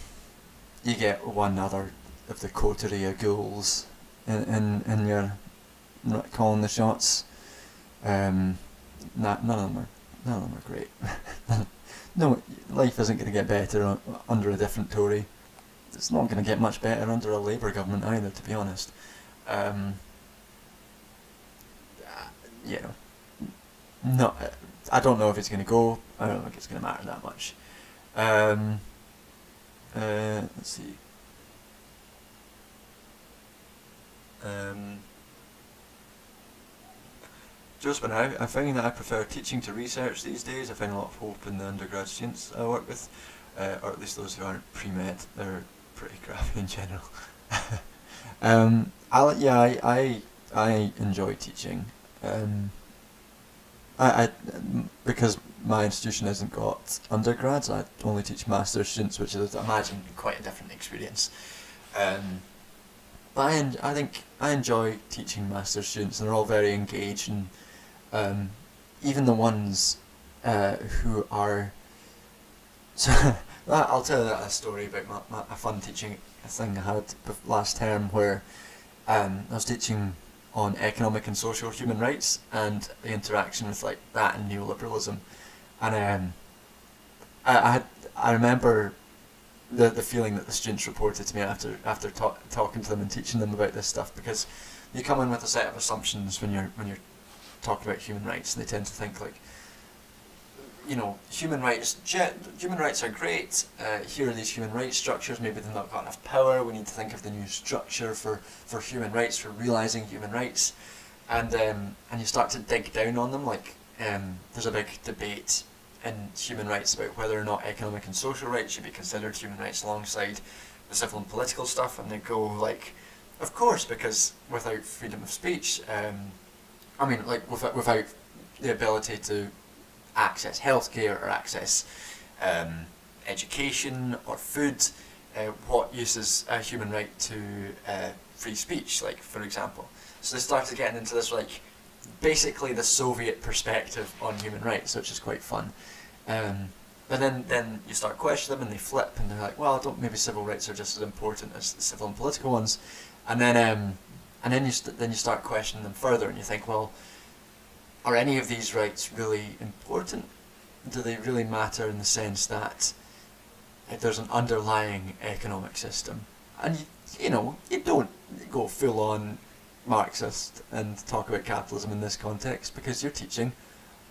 you get one other of the coterie of ghouls in your calling the shots. None of them are great. No, life isn't going to get better under a different Tory. It's not going to get much better under a Labour government either, to be honest. You know, no, I don't know if it's going to go. I don't think it's going to matter that much. Let's see. Just for now, I find that I prefer teaching to research these days. I find a lot of hope in the undergrad students I work with, or at least those who aren't pre-med. They're pretty crappy in general. I enjoy teaching. Because my institution hasn't got undergrads, I only teach master's students, which is, I imagine, quite a different experience. But I think I enjoy teaching master's students, and they're all very engaged, and even the ones who are. So I'll tell you a story about a fun teaching thing I had last term, where I was teaching on economic and social human rights and the interaction with like that and neoliberalism, and I remember the feeling that the students reported to me after talking to them and teaching them about this stuff, because you come in with a set of assumptions when you're talking about human rights, and they tend to think like, you know, human rights are great. Here are these human rights structures. Maybe they've not got enough power. We need to think of the new structure for human rights, for realising human rights, and you start to dig down on them. Like there's a big debate in human rights about whether or not economic and social rights should be considered human rights alongside the civil and political stuff, and they go like, of course, because without freedom of speech, I mean, like without the ability to access healthcare or access education or food, what use is a human right to free speech, like, for example? So they started getting into this, like, basically the Soviet perspective on human rights, which is quite fun. But then you start questioning them, and they flip, and they're like, well, maybe civil rights are just as important as the civil and political ones. And then you start questioning them further, and you think, well, are any of these rights really important? Do they really matter in the sense that there's an underlying economic system? And you don't go full on Marxist and talk about capitalism in this context, because you're teaching.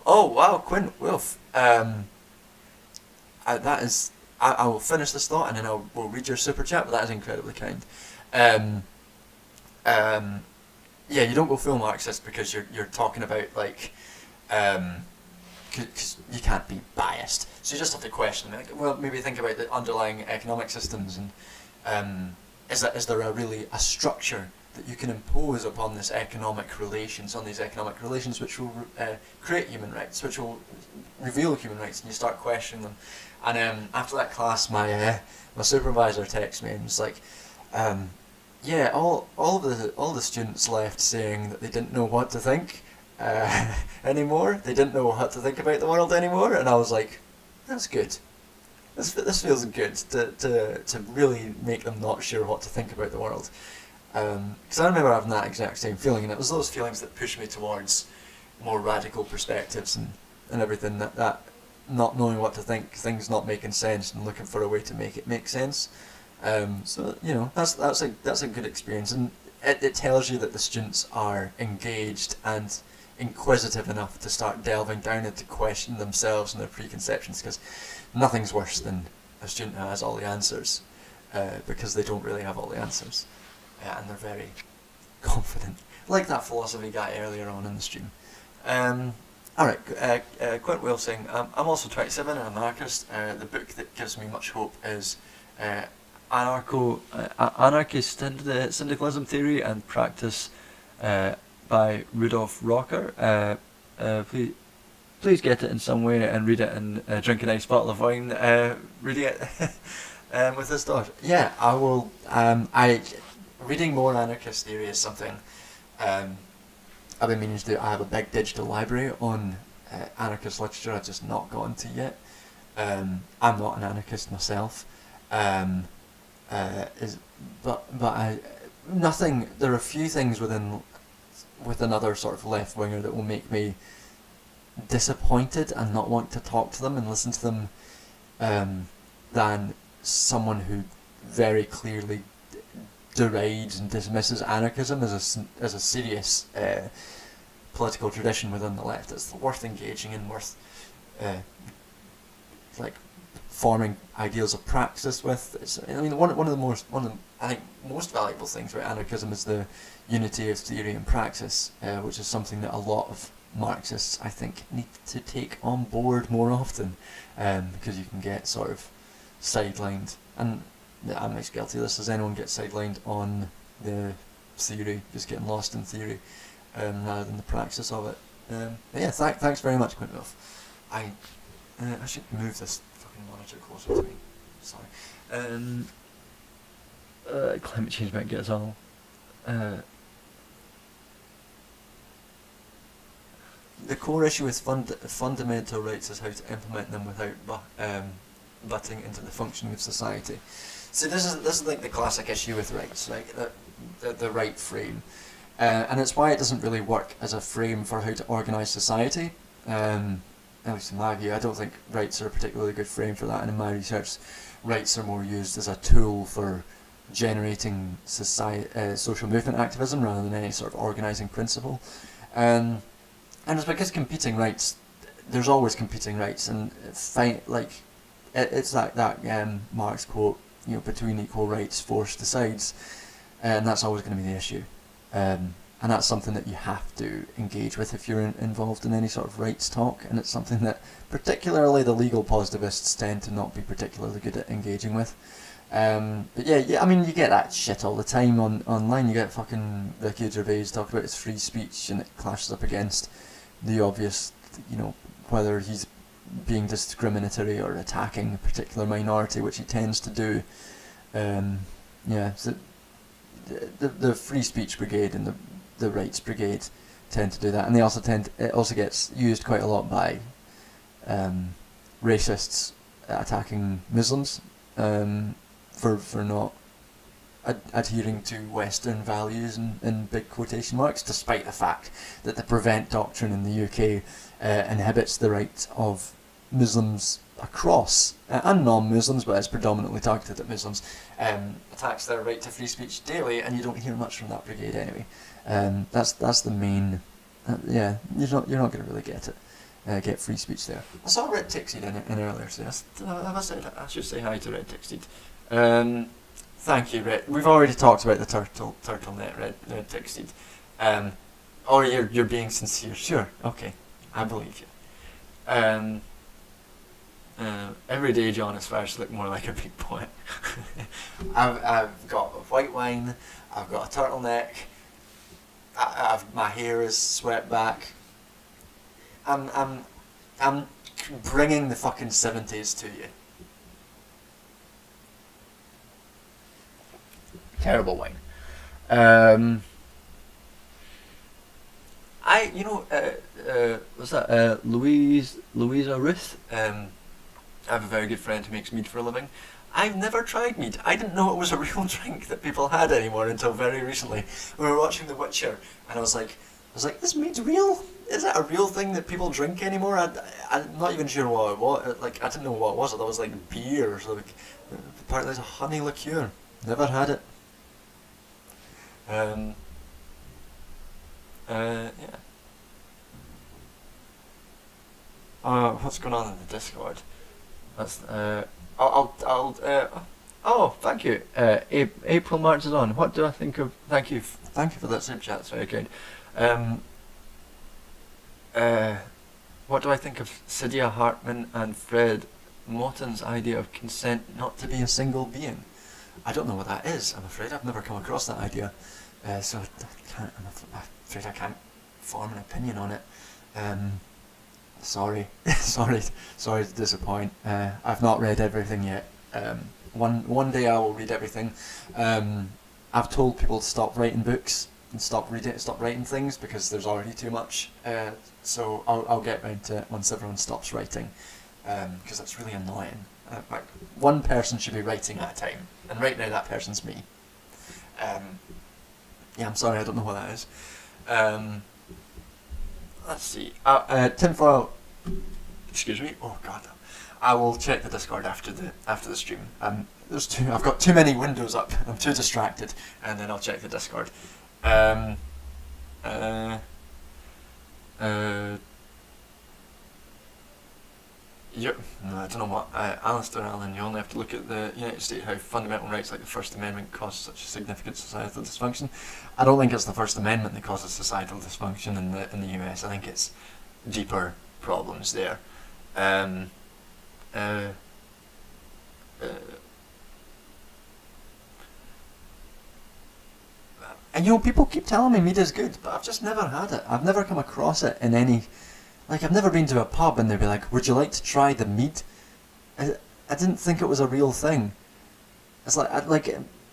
Oh wow, Quint Wilf. I will finish this thought, and then we'll read your super chat. But that is incredibly kind. Yeah, you don't go full Marxist because you're talking about like, because you can't be biased. So you just have to question them. Like, well, maybe think about the underlying economic systems, and is there a structure that you can impose upon these economic relations, which will create human rights, which will reveal human rights, and you start questioning them. And after that class, my supervisor texted me and was like, yeah, all the students left saying that they didn't know what to think anymore. They didn't know what to think about the world anymore, and I was like, that's good. This feels good to really make them not sure what to think about the world. Because I remember having that exact same feeling, and it was those feelings that pushed me towards more radical perspectives and everything. That not knowing what to think, things not making sense, and looking for a way to make it make sense. So that's a good experience, and it tells you that the students are engaged and inquisitive enough to start delving down into question themselves and their preconceptions, because nothing's worse than a student who has all the answers, because they don't really have all the answers, and they're very confident, like that philosophy guy earlier on in the stream. Alright, Quint Will saying, I'm also 27 and an anarchist. The book that gives me much hope is Anarchist Syndicalism Theory and Practice by Rudolf Rocker. Please get it in some way and read it and drink a nice bottle of wine reading it with this daughter. Yeah, I will. Reading more anarchist theory is something I've been meaning to do. I have a big digital library on anarchist literature I've just not gotten to yet. I'm not an anarchist myself. Nothing. There are a few things with another sort of left winger that will make me disappointed and not want to talk to them and listen to them, than someone who very clearly derides and dismisses anarchism as a serious political tradition within the left. It's worth engaging in, worth forming ideals of praxis with. One of the I think most valuable things about anarchism is the unity of theory and praxis, which is something that a lot of Marxists, I think, need to take on board more often, because you can get sort of sidelined, and I'm as guilty of this as anyone gets sidelined on the theory, just getting lost in theory, rather than the praxis of it. Yeah, thanks very much, Quint Wolf. I should move this fucking monitor closer to me. Sorry. Climate change might get us all The core issue with fundamental rights is how to implement them without butting into the functioning of society. So this is like the classic issue with rights, like the right frame, and it's why it doesn't really work as a frame for how to organise society. At least in my view, I don't think rights are a particularly good frame for that, and in my research, rights are more used as a tool for generating social movement activism rather than any sort of organising principle. And it's because competing rights, there's always competing rights, and it's like that Marx quote, between equal rights force decides, and that's always going to be the issue. And that's something that you have to engage with if you're involved in any sort of rights talk, and it's something that particularly the legal positivists tend to not be particularly good at engaging with. But yeah, I mean, you get that shit all the time online. You get fucking Ricky Gervais talk about his free speech, and it clashes up against the obvious, whether he's being discriminatory or attacking a particular minority, which he tends to do. So the free speech brigade and the rights brigade tend to do that, and it also gets used quite a lot by racists attacking Muslims for not adhering to Western values in big quotation marks, despite the fact that the Prevent doctrine in the UK inhibits the right of Muslims across, and non-Muslims, but it's predominantly targeted at Muslims, attacks their right to free speech daily, and you don't hear much from that brigade anyway. That's the main. You're not going to really get free speech there. I saw Red Tixied in earlier today. Have I said I should say hi to Red Tixied? Thank you, Red. We've already talked about the turtleneck, Red Tixied. Or you're being sincere. Sure, okay, I believe you. Every day John aspires to look more like a big boy. I've got white wine, I've got a turtleneck, my hair is swept back. I'm bringing the fucking 70s to you. Terrible wine. Was that Louisa Ruth? I have a very good friend who makes mead for a living. I've never tried mead. I didn't know it was a real drink that people had anymore until very recently. We were watching The Witcher, and I was like, this mead's real? Is that a real thing that people drink anymore? I'm not even sure what it was. Like, I didn't know what it was. I thought it was like beer or something. Apparently it's a honey liqueur. Never had it. Yeah. What's going on in the Discord? That's oh, thank you. April marches on. What do I think of? Thank you for that sim chat. It's very kind. What do I think of Saidiya Hartman and Fred Moten's idea of consent not to be a single being? I don't know what that is. I'm afraid I've never come across that idea, so I'm afraid I can't form an opinion on it. Sorry to disappoint. I've not read everything yet. One day I will read everything. I've told people to stop writing books and stop writing things because there's already too much. So I'll get round to it once everyone stops writing, because that's really annoying. Like, one person should be writing at a time, and right now that person's me. Yeah, I'm sorry, I don't know what that is. Let's see. Tinfoil. Excuse me. Oh God. I will check the Discord after the stream. I've got too many windows up. I'm too distracted, and then I'll check the Discord. I don't know what. Alistair Allen, you only have to look at the United States, how fundamental rights like the First Amendment cause such a significant societal dysfunction. I don't think it's the First Amendment that causes societal dysfunction in the US. I think it's deeper problems there. And people keep telling me mead is good, but I've just never had it. I've never come across it in any. Like, I've never been to a pub and they'd be like, would you like to try the mead? I didn't think it was a real thing. It's like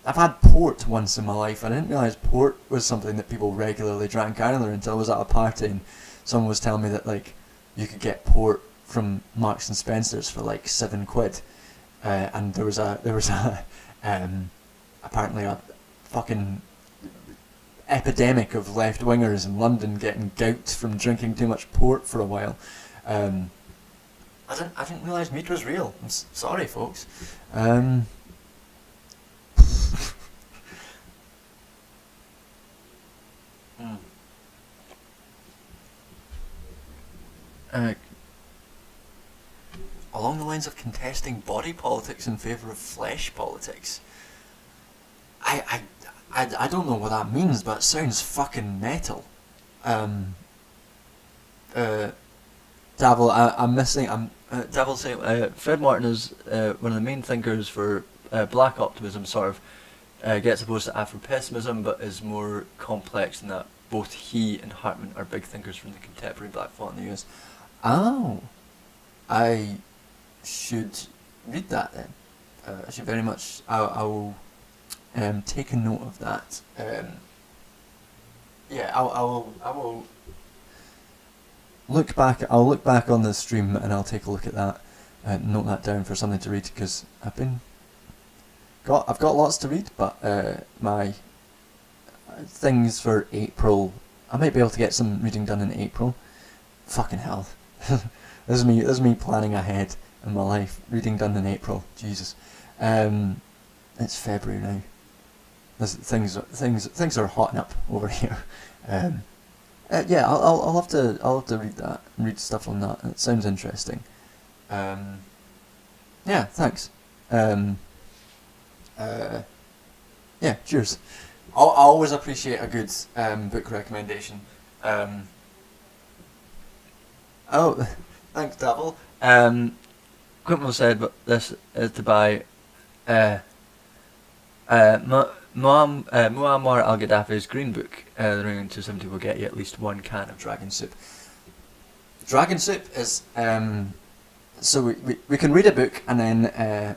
I've had port once in my life. I didn't realise port was something that people regularly drank either until I was at a party and someone was telling me that like you could get port from Marks and Spencer's for like £7, and there was a apparently a fucking epidemic of left-wingers in London getting gout from drinking too much port for a while. I didn't realise mead was real. I'm sorry, folks. Along the lines of contesting body politics in favour of flesh politics. I don't know what that means, but it sounds fucking metal. Davil, I'm missing. Davil saying Fred Martin is one of the main thinkers for black optimism. Sort of gets opposed to Afro-pessimism, but is more complex than that. Both he and Hartman are big thinkers from the contemporary black thought in the US. Oh, I should read that then. I should very much. I will take a note of that. Yeah, I will look back. I'll look back on the stream and I'll take a look at that and note that down for something to read, because I've got lots to read, but my things for April, I might be able to get some reading done in April. Fucking hell. This is me planning ahead in my life. Reading done in April. Jesus. It's February now. Things are hotting up over here. Yeah, I'll have to read that and read stuff on that. It sounds interesting. Yeah, thanks. Yeah, cheers. I always appreciate a good book recommendation. Oh, thanks, Davil. Quinton said, but this is to buy Muammar al-Gaddafi's Green Book. The Ring 270 will get you at least one can of dragon soup. Dragon soup is so we can read a book and then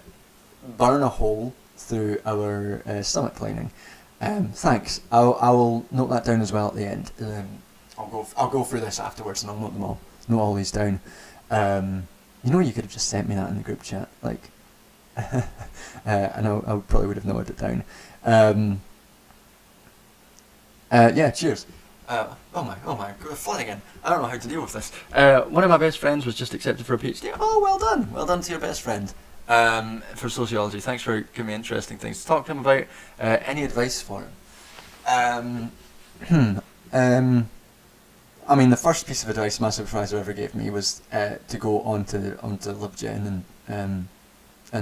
burn a hole through our stomach lining. Thanks. I will note that down as well at the end. I'll go through this afterwards and I'll note them all. Note all these down. You know, you could have just sent me that in the group chat, like, and I probably would have noted it down. Yeah, cheers. Oh my, flood again. I don't know how to deal with this. One of my best friends was just accepted for a PhD. Oh, well done to your best friend. For sociology. Thanks for giving me interesting things to talk to him about. Any advice for him? I mean, the first piece of advice my supervisor ever gave me was to go onto LibGen and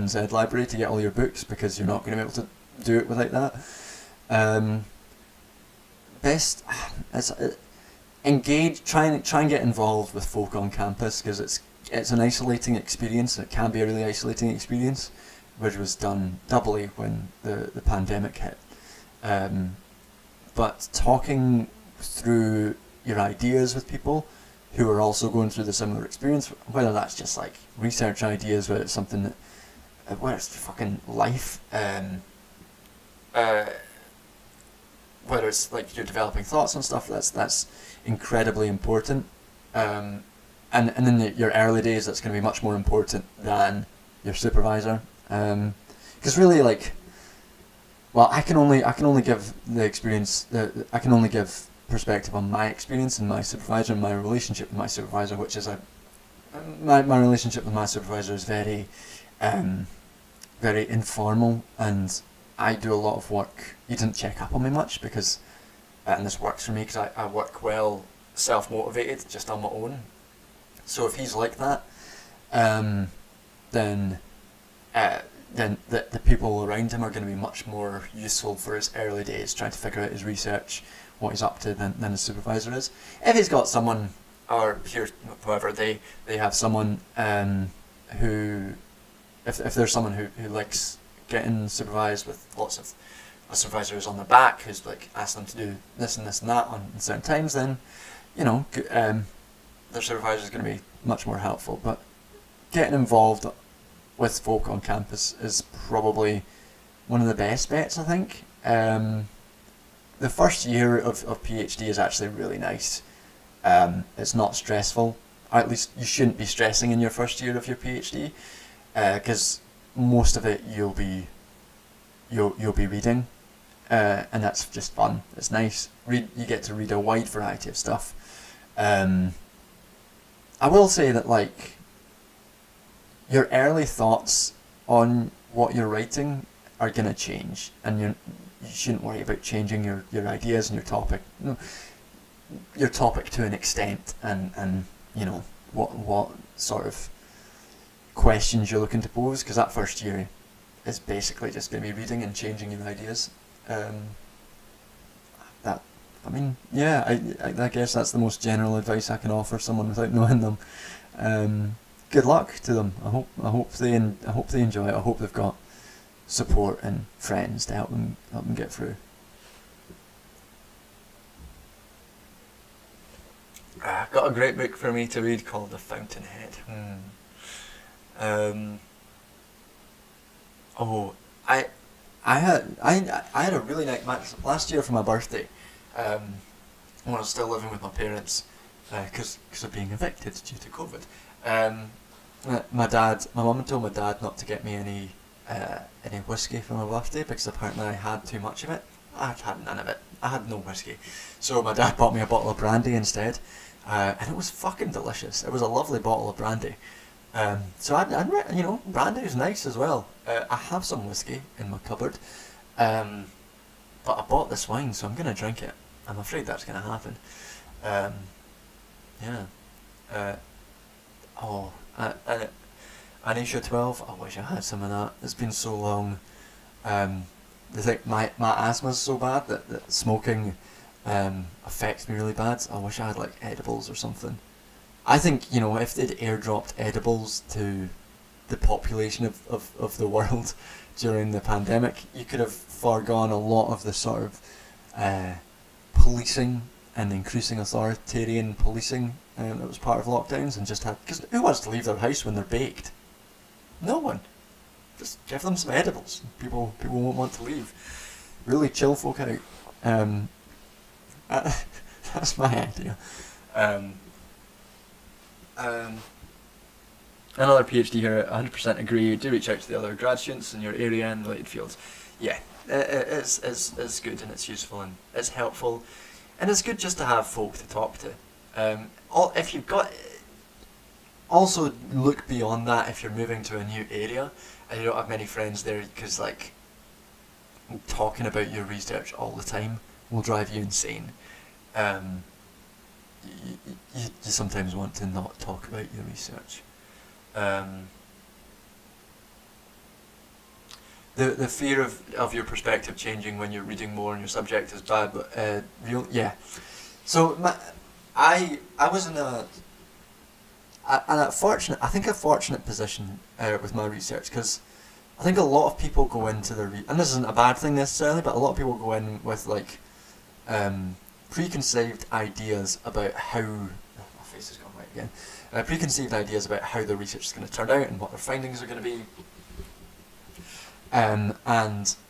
Zed Library to get all your books, because you're not going to be able to do it without that. Engage. Try and get involved with folk on campus, because it's an isolating experience. It can be a really isolating experience, which was done doubly when the pandemic hit. But talking through your ideas with people who are also going through the similar experience, whether that's just like research ideas, whether it's something that, whether it's fucking life, whether it's like you're developing thoughts on stuff, that's incredibly important. And in your early days, that's going to be much more important than your supervisor. Because really, like, well, I can only give the experience. I can only give perspective on my experience and my supervisor and my relationship with my supervisor, which is my relationship with my supervisor is very informal, and I do a lot of work. He doesn't check up on me much because, and this works for me because I work well, self-motivated, just on my own. So if he's like that, then the people around him are going to be much more useful for his early days, trying to figure out his research, what he's up to, than his supervisor is. If he's got someone, or whoever, they have someone who, if there's someone who likes getting supervised with lots of a supervisor who's on the back, who's like asking them to do this and this and that on certain times, then, you know, their supervisor is going to be much more helpful. But getting involved with folk on campus is probably one of the best bets, I think. The first year of PhD is actually really nice. It's not stressful, or at least you shouldn't be stressing in your first year of your PhD, because most of it you'll be reading, and that's just fun. It's nice. You get to read a wide variety of stuff. I will say that, like, your early thoughts on what you're writing are gonna change, and you shouldn't worry about changing your ideas and your topic. Your topic to an extent, and you know what sort of questions you're looking to pose, because that first year is basically just going to be reading and changing your ideas. I guess that's the most general advice I can offer someone without knowing them. Good luck to them. I hope they enjoy it. I hope they've got support and friends to help them get through. I've got a great book for me to read called The Fountainhead. I had a really nice last year for my birthday, when I was still living with my parents, because of being evicted due to COVID. My mum told my dad not to get me any whiskey for my birthday, because apparently I had too much of it. I had none of it. I had no whiskey. So my dad bought me a bottle of brandy instead, and it was fucking delicious. It was a lovely bottle of brandy. So brandy is nice as well. I have some whiskey in my cupboard, but I bought this wine, so I'm going to drink it. I'm afraid that's going to happen. Anisha 12, I wish I had some of that. It's been so long. The thing, my asthma's so bad that smoking affects me really bad. I wish I had like edibles or something. I think, if they'd airdropped edibles to the population of the world during the pandemic, you could have foregone a lot of the sort of policing and increasing authoritarian policing that was part of lockdowns, and just had, because who wants to leave their house when they're baked? No one. Just give them some edibles. People won't want to leave. Really chill folk out. That's my idea. Another PhD here, 100% agree. Do reach out to the other grad students in your area and related fields. Yeah, it's good, and it's useful, and it's helpful, and it's good just to have folk to talk to. If you've got, also look beyond that if you're moving to a new area and you don't have many friends there, because like talking about your research all the time will drive you insane. You sometimes want to not talk about your research. The fear of your perspective changing when you're reading more on your subject is bad, but yeah. So I was in a fortunate position with my research, because I think a lot of people go into and this isn't a bad thing necessarily, but a lot of people go in with like preconceived ideas about how my face has gone white again. Preconceived ideas about how the research is going to turn out and what their findings are going to be, and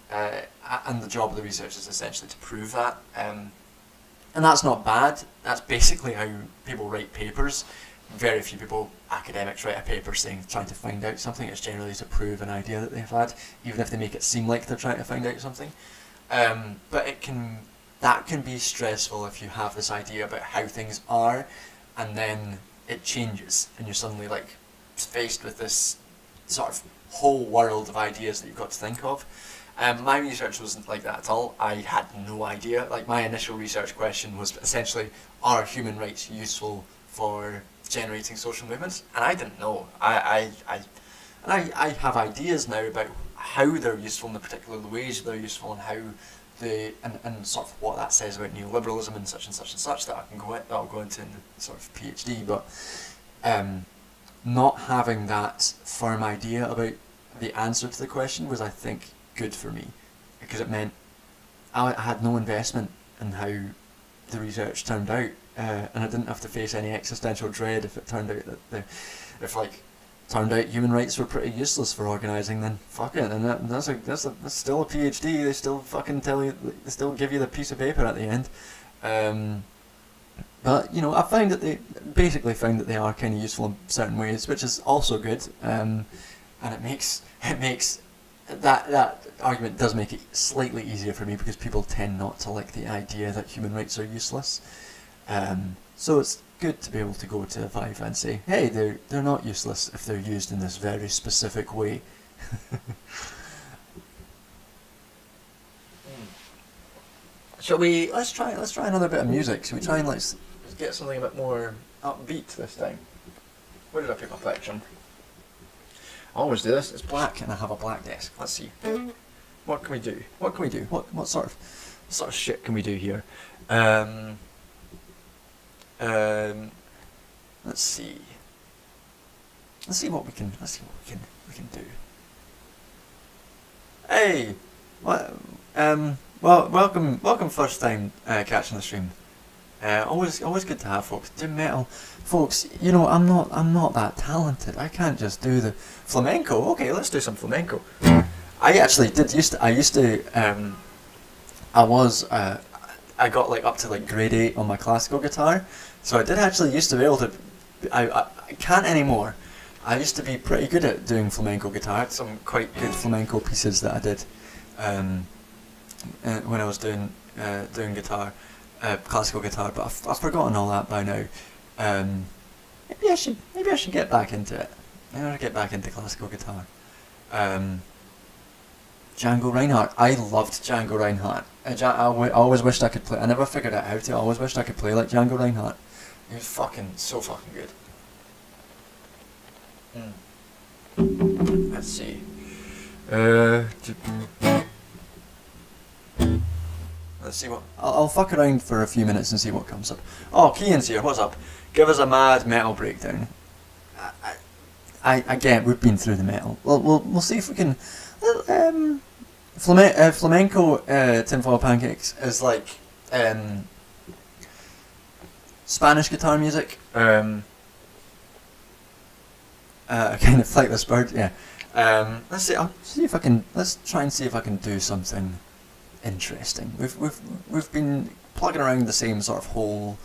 the job of the research is essentially to prove that. And that's not bad. That's basically how people write papers. Very few academics write a paper trying to find out something. It's generally to prove an idea that they've had, even if they make it seem like they're trying to find out something. But that can be stressful if you have this idea about how things are, and then it changes, and you're suddenly like faced with this sort of whole world of ideas that you've got to think of. My research wasn't like that at all. I had no idea. Like, my initial research question was essentially, are human rights useful for generating social movements? And I didn't know. I have ideas now about how they're useful, in the particular ways they're useful, and how and sort of what that says about neoliberalism and such that I'll go into in the sort of PhD. But not having that firm idea about the answer to the question was, I think, good for me, because it meant I had no investment in how the research turned out, and I didn't have to face any existential dread if it turned out that if like turned out human rights were pretty useless for organising, then fuck it, and that's still a PhD. They still fucking tell you, they still give you the piece of paper at the end. But you know, I find that they are kind of useful in certain ways, which is also good. And it makes that argument does make it slightly easier for me, because people tend not to like the idea that human rights are useless. So it's good to be able to go to Vive and say, hey, they're not useless if they're used in this very specific way. Shall we? Let's try another bit of music. Shall we try and let's get something a bit more upbeat this time? Where did I pick my collection? I always do this. It's black, and I have a black desk. Let's see. What can we do? What sort of shit can we do here? Let's see. Let's see what we can do. Hey, what? Well, welcome first time catching the stream. Always good to have folks do metal. Folks, you know, I'm not that talented. I can't just do the flamenco. Okay, let's do some flamenco. I actually I got like up to like grade 8 on my classical guitar, so I did actually used to be able to. I can't anymore. I used to be pretty good at doing flamenco guitar. I had some quite good flamenco pieces that I did when I was doing guitar, classical guitar. But I've forgotten all that by now. Maybe I should get back into it. Maybe I should get back into classical guitar. Django Reinhardt. I loved Django Reinhardt. I always wished I could play. I never figured out how to. I always wished I could play like Django Reinhardt. He was so fucking good. Let's see. Let's see what. I'll fuck around for a few minutes and see what comes up. Oh, Kian's here. What's up? Give us a mad metal breakdown. I get we've been through the metal. We'll see if we can. Flamenco tinfoil pancakes is like Spanish guitar music. Kind of like this bird. Yeah. Let's see. Let's try and see if I can do something interesting. We've been plugging around the same sort of hole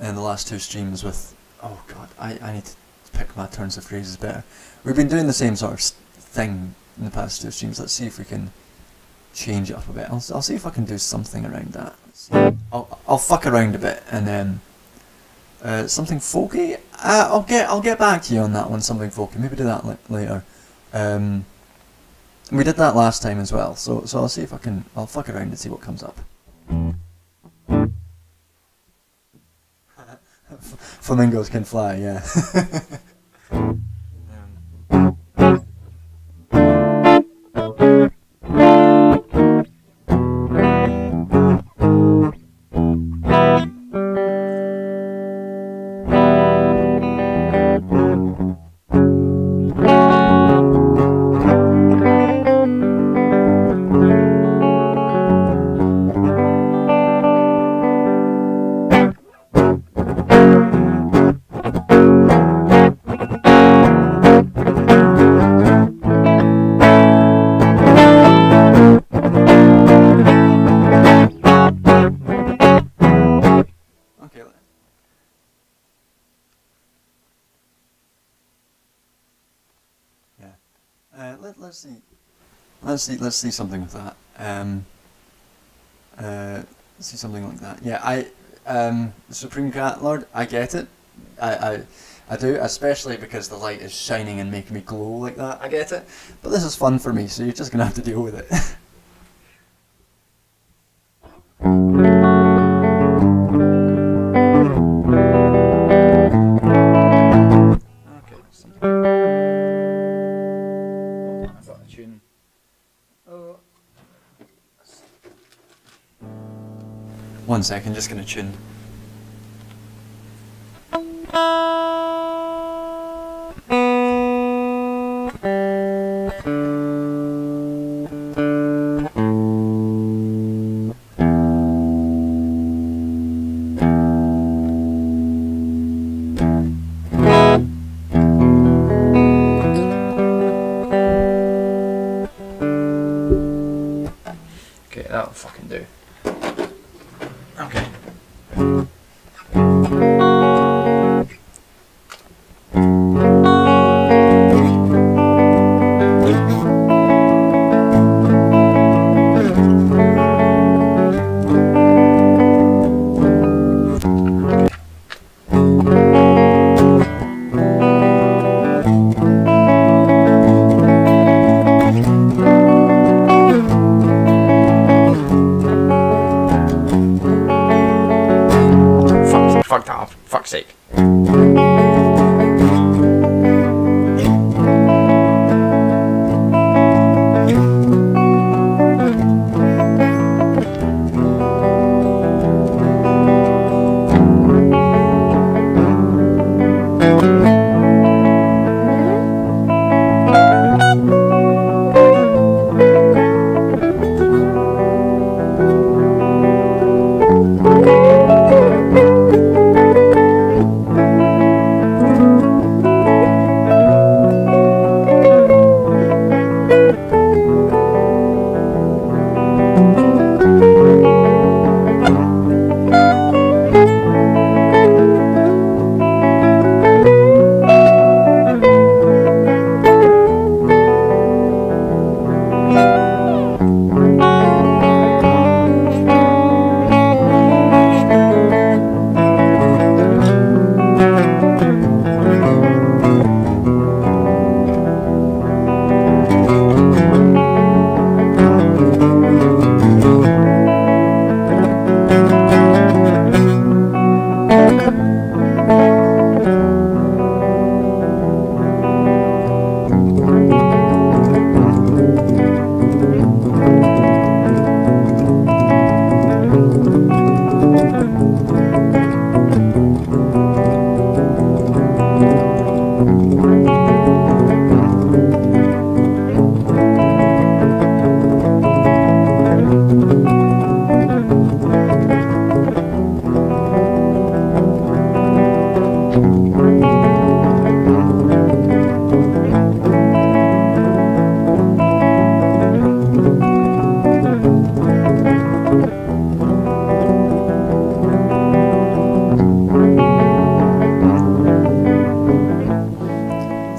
in the last 2 streams with. Oh god, I need to pick my turns of phrases better. We've been doing the same sort of thing in the past 2 streams. Let's see if we can change it up a bit. I'll see if I can do something around that. I'll fuck around a bit and then something folky. I'll get back to you on that one. Something folky. Maybe do that later. We did that last time as well. So I'll see if I'll fuck around and see what comes up. Flamingos can fly. Yeah. Let's see something with that. Let's see something like that. Yeah, Supreme Cat Lord, I get it. I do, especially because the light is shining and making me glow like that. I get it. But this is fun for me, so you're just gonna have to deal with it. One second, just gonna tune.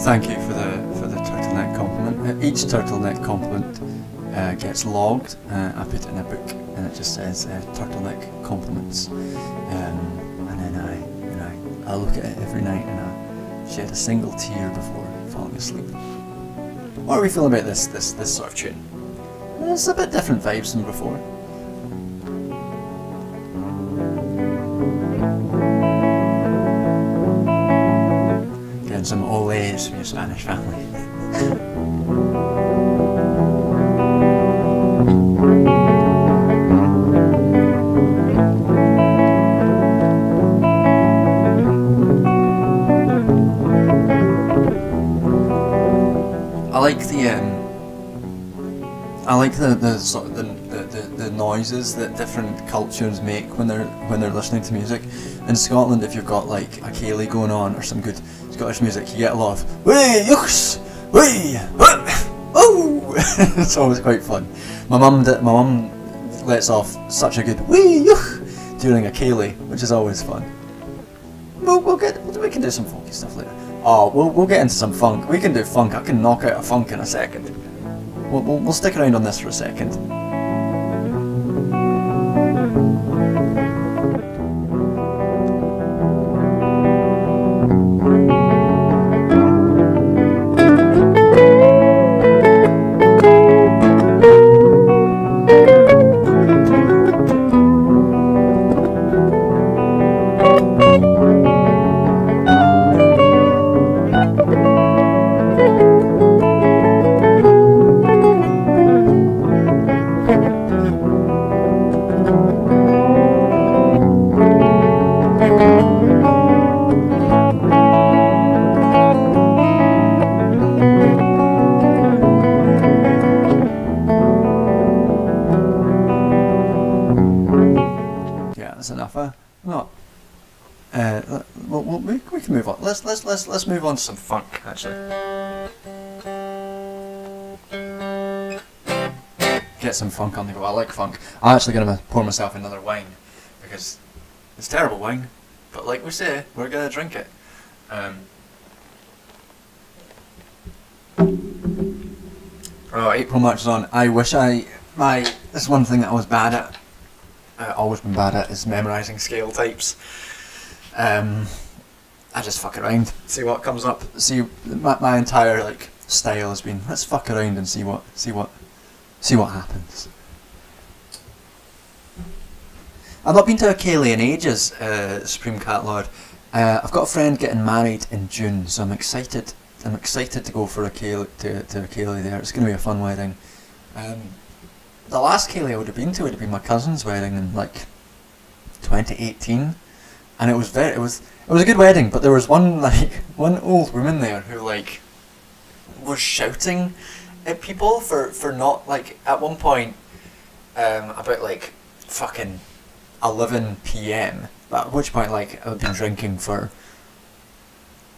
Thank you for the turtleneck compliment. Each turtleneck compliment gets logged. I put it in a book, and it just says turtleneck compliments. And then I look at it every night, and I shed a single tear before falling asleep. What are we feeling about this sort of tune? It's a bit different vibes than before. Getting some oles from your Spanish family. I like the sort of the noises that different cultures make when they're listening to music. In Scotland, if you've got like a ceilidh going on or some good Scottish music, you get a lot of "Wee yucks, wee, oh." It's always quite fun. My mum lets off such a good "wee yuck" during a ceilidh, which is always fun. We can do some funky stuff later. Oh, we'll get into some funk. We can do funk. I can knock out a funk in a second. We'll stick around on this for a second. We can move on. Let's move on to some funk, actually. Get some funk on the go. I like funk. I'm actually gonna pour myself another wine because it's terrible wine, but like we say, we're gonna drink it. April marches on. I wish this one thing that I was bad at. Always been bad at is memorising scale types. I just fuck around, see what comes up. See, my entire like style has been let's fuck around and see what happens. I've not been to a ceilidh in ages, Supreme Cat Lord. I've got a friend getting married in June, so I'm excited. I'm excited to go for a ceilidh to a ceilidh there. It's going to be a fun wedding. The last ceilidh I would have been to would have been my cousin's wedding in like 2018. And it was a good wedding, but there was one old woman there who like was shouting at people for not like at one point about like fucking 11 p.m. at which point like I'd been drinking for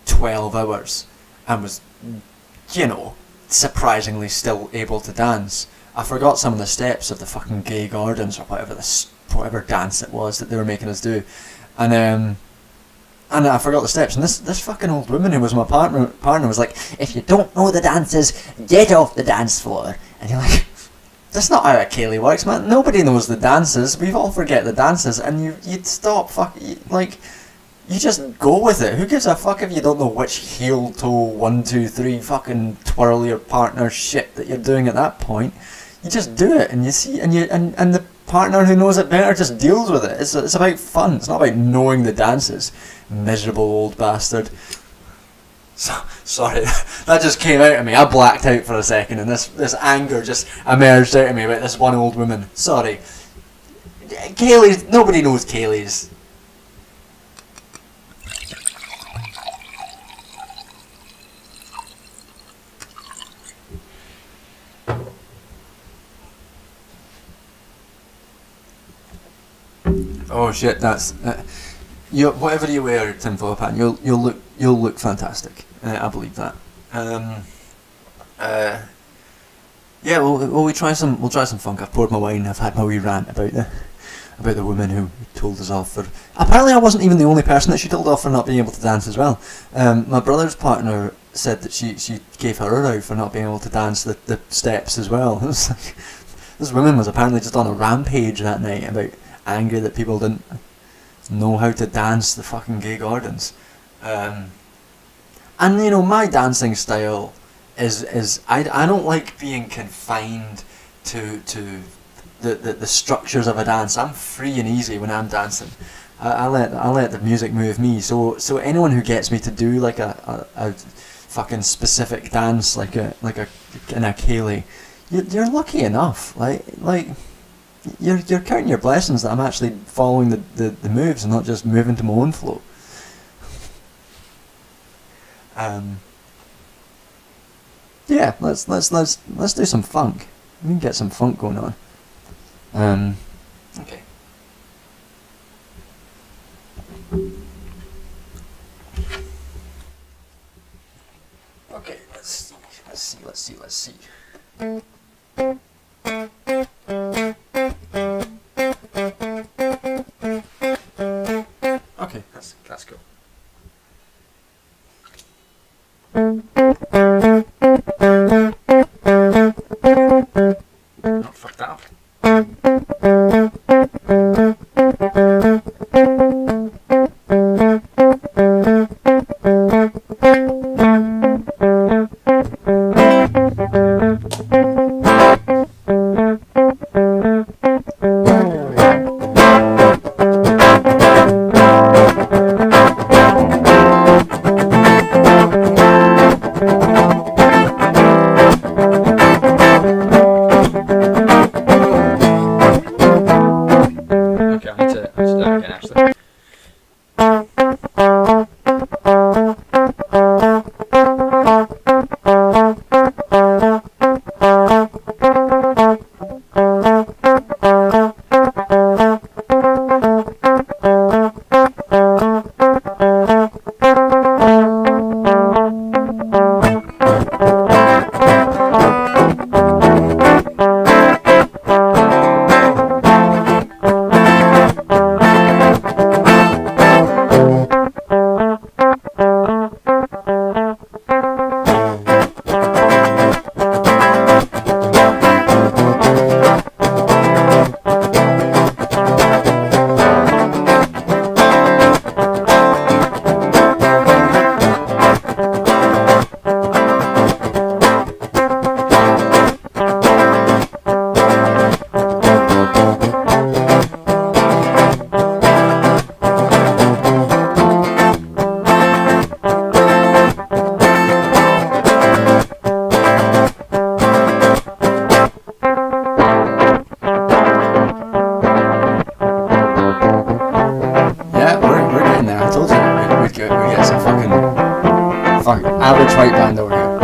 12 hours and was surprisingly still able to dance. I forgot some of the steps of the fucking gay gardens or whatever dance it was that they were making us do. And I forgot the steps, and this fucking old woman who was my partner was like, if you don't know the dances, get off the dance floor. And you're like, that's not how a ceilidh works, man. Nobody knows the dances. We all forget the dances, and you'd stop you just go with it. Who gives a fuck if you don't know which heel, toe, 1, 2, 3 fucking twirl your partner shit that you're doing at that point. You just do it, and you see, and the partner who knows it better just deals with it. It's about fun. It's not about knowing the dances. Miserable old bastard. Sorry, that just came out of me. I blacked out for a second, and this anger just emerged out of me about this one old woman. Sorry. ceilidhs. Nobody knows ceilidhs. Oh shit! That's whatever you wear, Tim Philippan, you'll look fantastic. I believe that. Yeah, we'll try some funk. I've poured my wine. I've had my wee rant about the woman who told us off for. Apparently, I wasn't even the only person that she told off for not being able to dance as well. My brother's partner said that she gave her out for not being able to dance the steps as well. It was like, this woman was apparently just on a rampage that night about angry that people didn't know how to dance the fucking gay gardens. And you know, my dancing style is I don't like being confined to the structures of a dance. I'm free and easy when I'm dancing. I let the music move me. So anyone who gets me to do like a fucking specific dance, like an Akele, you're lucky enough. Like you're counting your blessings that I'm actually following the moves and not just moving to my own flow. Yeah, let's do some funk. We can get some funk going on. Okay. Okay, let's see. Okay, that's cool. Oh, fuck that up. Average white band over here.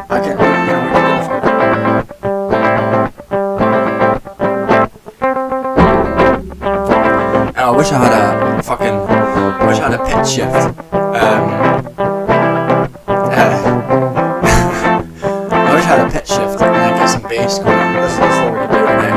Okay. I wish I had a pitch shift. I wish I had a pitch shift and then get some bass going on. This is what we're gonna do right now.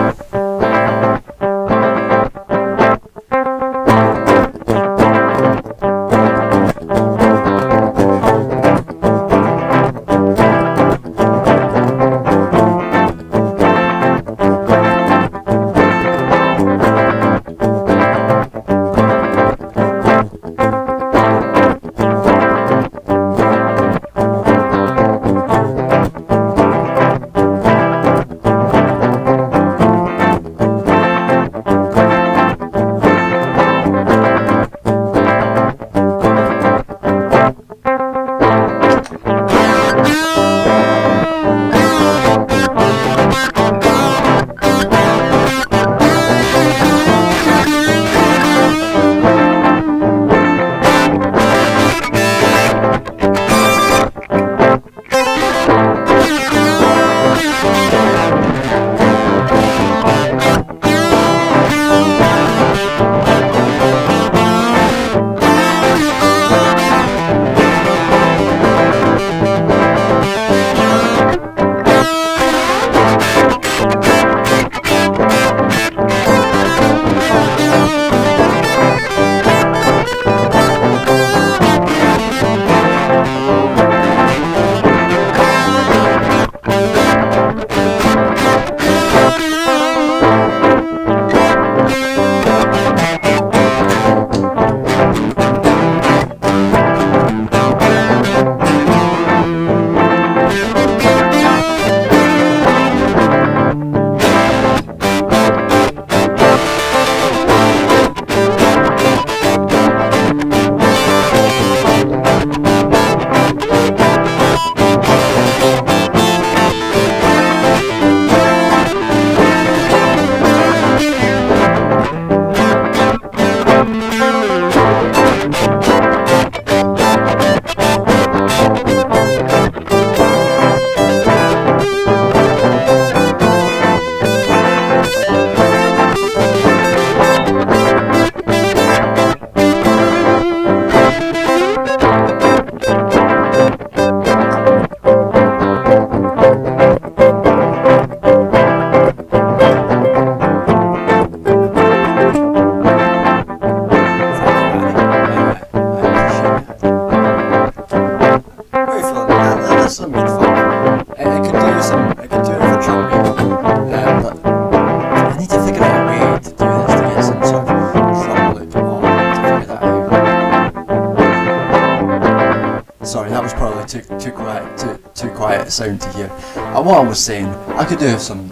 sorry, that was probably too quiet a sound to hear. What I was saying, I could do some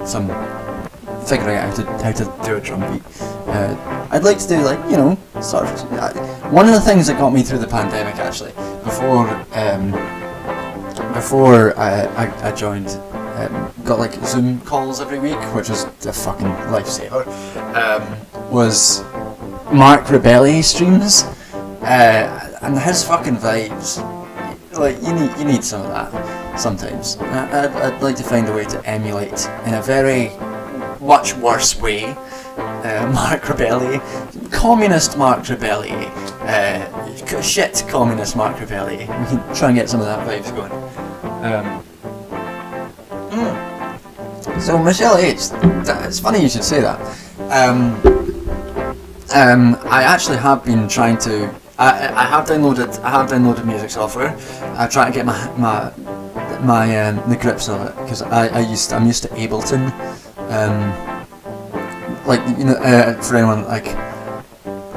figuring out how to do a drum beat. I'd like to do sort of. One of the things that got me through the pandemic actually, before I joined, got like Zoom calls every week, which was a fucking lifesaver. Was Mark Rebelli streams, and his fucking vibes. Like you need some of that sometimes. I'd like to find a way to emulate in a very much worse way. Mark Rebelli, communist Mark Rebelli, shit communist Mark Rebelli. We can try and get some of that vibes going. So Michelle H, it's funny you should say that. I actually have been trying to. I have downloaded music software. I try to get my the grips of it because I'm used to Ableton. For anyone like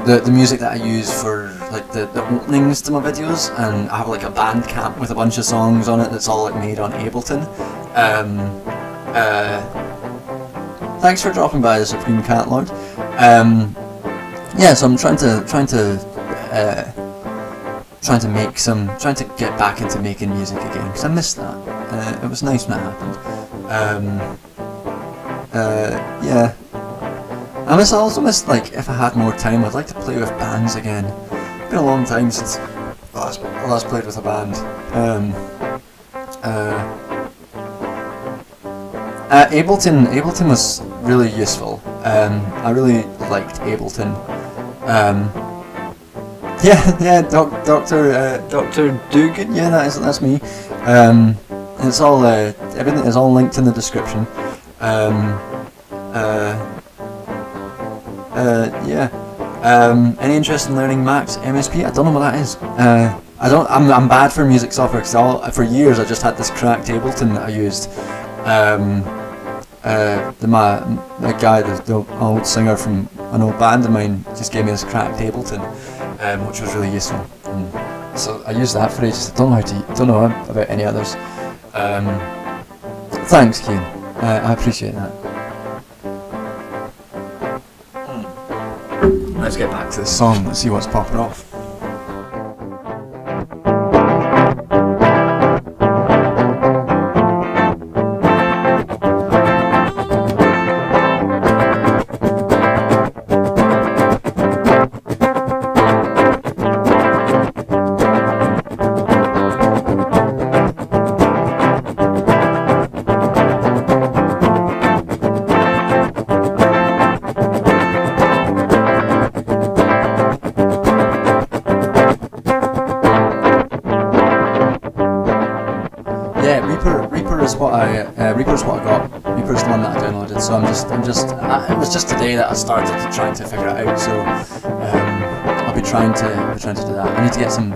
the music that I use for like the openings to my videos, and I have like a Bandcamp with a bunch of songs on it that's all like made on Ableton. Thanks for dropping by, the Supreme Cat Lord. So I'm trying to get back into making music again because I missed that. It was nice when it happened. I also miss, like, if I had more time, I'd like to play with bands again. It's been a long time since I last played with a band. Ableton was really useful. I really liked Ableton. Dr. Dugan. Yeah, that's me. It's all everything is all linked in the description. Any interest in learning Max MSP? I don't know what that is. I'm bad for music software because for years I just had this cracked Ableton that I used. The guy, the old singer from an old band of mine, just gave me this cracked Ableton, which was really useful. So I used that for ages. I don't know about any others. Thanks, Keane. I appreciate that. Let's get back to the song. Let's see what's popping off. Reaper's what I got. Reaper's the one that I downloaded. So it was just today that I started trying to figure it out. So I'll be trying to do that. I need to get some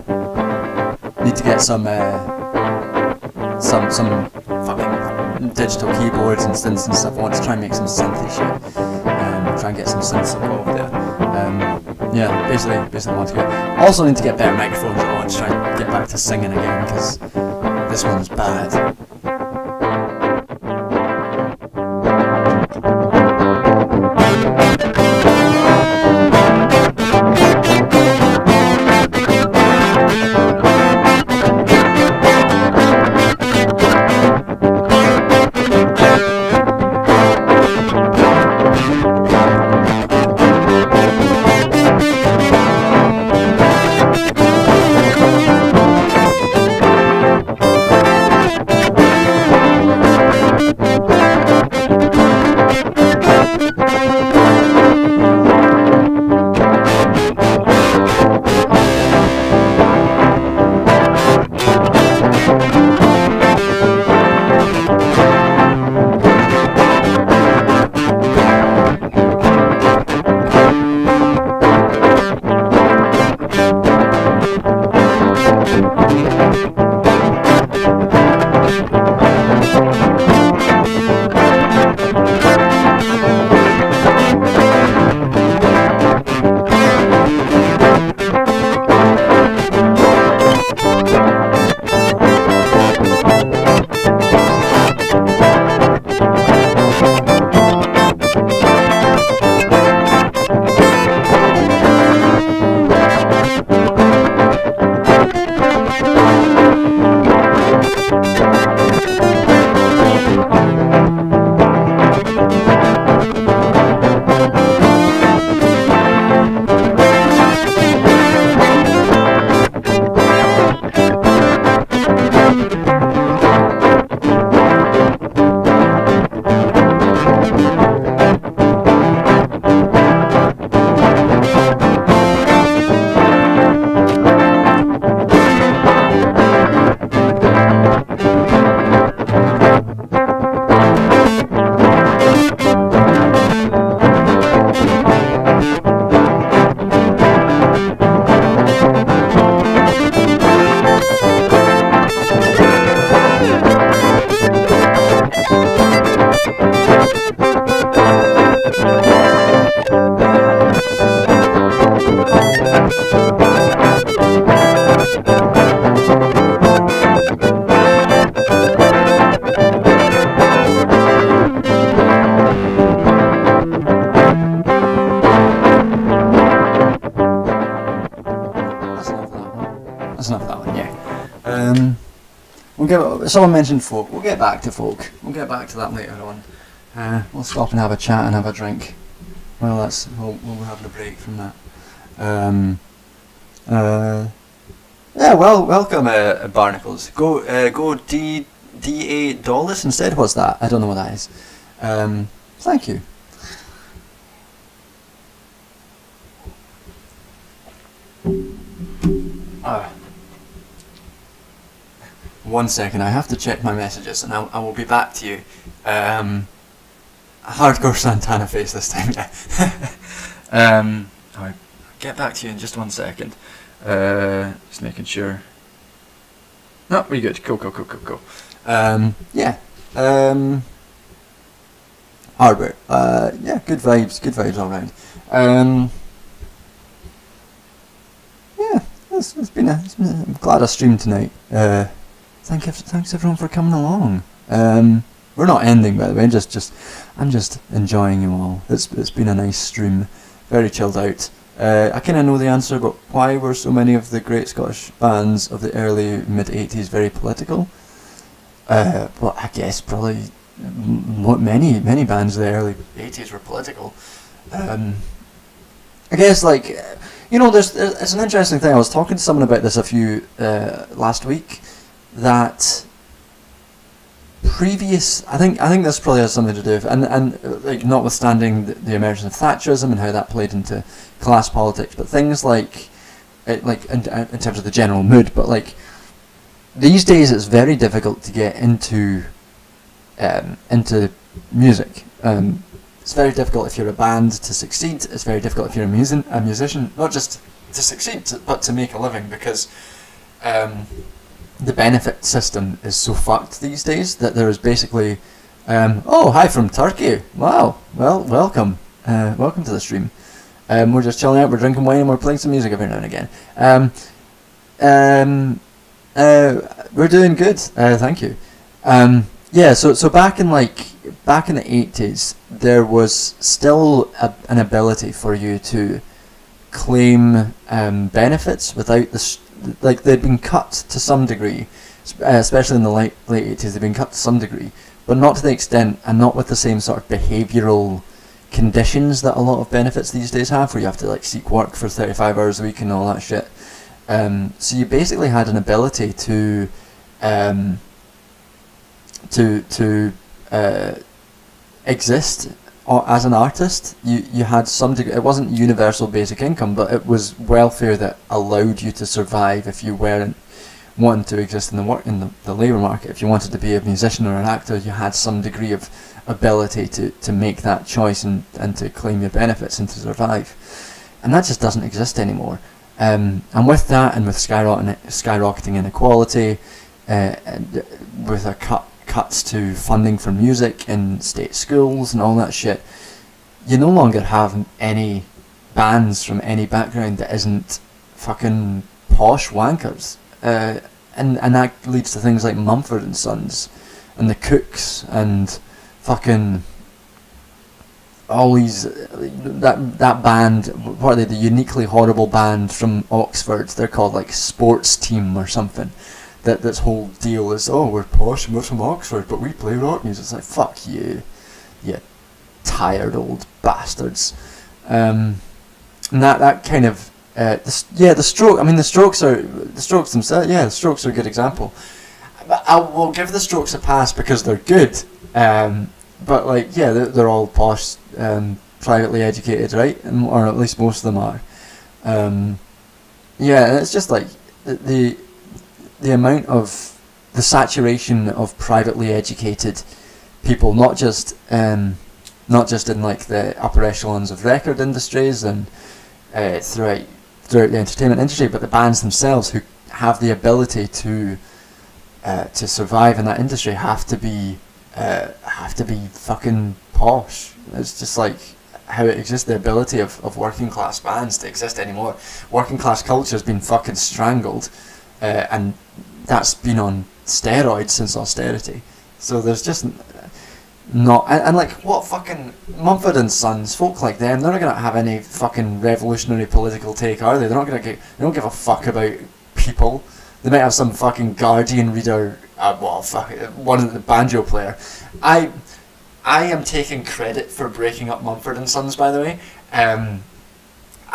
fucking digital keyboards and synths and stuff. I want to try and make some synthy shit. Try and get some synths involved there. Basically I want to get. Also need to get better microphones. I want to try and get back to singing again because this one's bad. That's enough of that one, yeah. Someone mentioned folk. We'll get back to folk. We'll get back to that later on. We'll stop and have a chat and have a drink. Well, we'll have a break from that. Yeah, well, welcome, Barnacles. Go D.A. Dollis instead. What's that? I don't know what that is. Thank you. One second, I have to check my messages, and I will be back to you. Hardcore Santana face this time, yeah. I'll get back to you in just 1 second. Just making sure. No, we're good. Cool. Yeah. Hardware. Yeah, good vibes all round. Yeah, it's been I'm glad I streamed tonight. Thanks everyone for coming along. We're not ending, by the way. I'm just enjoying you all. It's been a nice stream, very chilled out. I kind of know the answer, but why were so many of the great Scottish bands of the early mid-80s very political? Well, I guess probably many bands of the early 80s were political. I guess it's an interesting thing. I was talking to someone about this last week. That previous, I think this probably has something to do with, and like notwithstanding the emergence of Thatcherism and how that played into class politics, but things in terms of the general mood, but like these days it's very difficult to get into music. It's very difficult if you're a band to succeed. It's very difficult if you're a musician, not just to succeed, but to make a living, because the benefit system is so fucked these days that there is basically, oh, hi from Turkey. Wow, well, welcome to the stream. We're just chilling out, we're drinking wine, and we're playing some music every now and again. We're doing good, thank you. Yeah, so back in the 80s, there was still an ability for you to claim benefits without they'd been cut to some degree, especially in the late 80s. They'd been cut to some degree, but not to the extent and not with the same sort of behavioural conditions that a lot of benefits these days have, where you have to seek work for 35 hours a week and all that shit. So you basically had an ability to exist as an artist. You had some degree. It wasn't universal basic income, but it was welfare that allowed you to survive if you weren't wanting to exist in the labour market. If you wanted to be a musician or an actor, you had some degree of ability to make that choice and to claim your benefits and to survive. And that just doesn't exist anymore. And with that, and with skyrocketing inequality, with cuts to funding for music in state schools and all that shit, you no longer have any bands from any background that isn't fucking posh wankers. And that leads to things like Mumford and Sons and the Cooks and fucking all these, that band, what are they, the uniquely horrible band from Oxford, they're called Sports Team or something. This whole deal is, oh, we're posh and we're from Oxford, but we play rock music. It's like, fuck you tired old bastards. And that kind of, the Strokes themselves, the Strokes are a good example. But I will give the Strokes a pass because they're good. But they're all posh, privately educated, right? Or at least most of them are. And it's just the amount of the saturation of privately educated people, not just in like the upper echelons of record industries and throughout the entertainment industry, but the bands themselves who have the ability to survive in that industry have to be fucking posh. It's just like how it exists, the ability of working class bands to exist anymore. Working class culture has been fucking strangled, and that's been on steroids since austerity. So there's just not, and like, what fucking Mumford and Sons, folk like them, they're not gonna have any fucking revolutionary political take, are they? They don't give a fuck about people. They might have some fucking Guardian reader, one of the banjo player. I am taking credit for breaking up Mumford and Sons, by the way.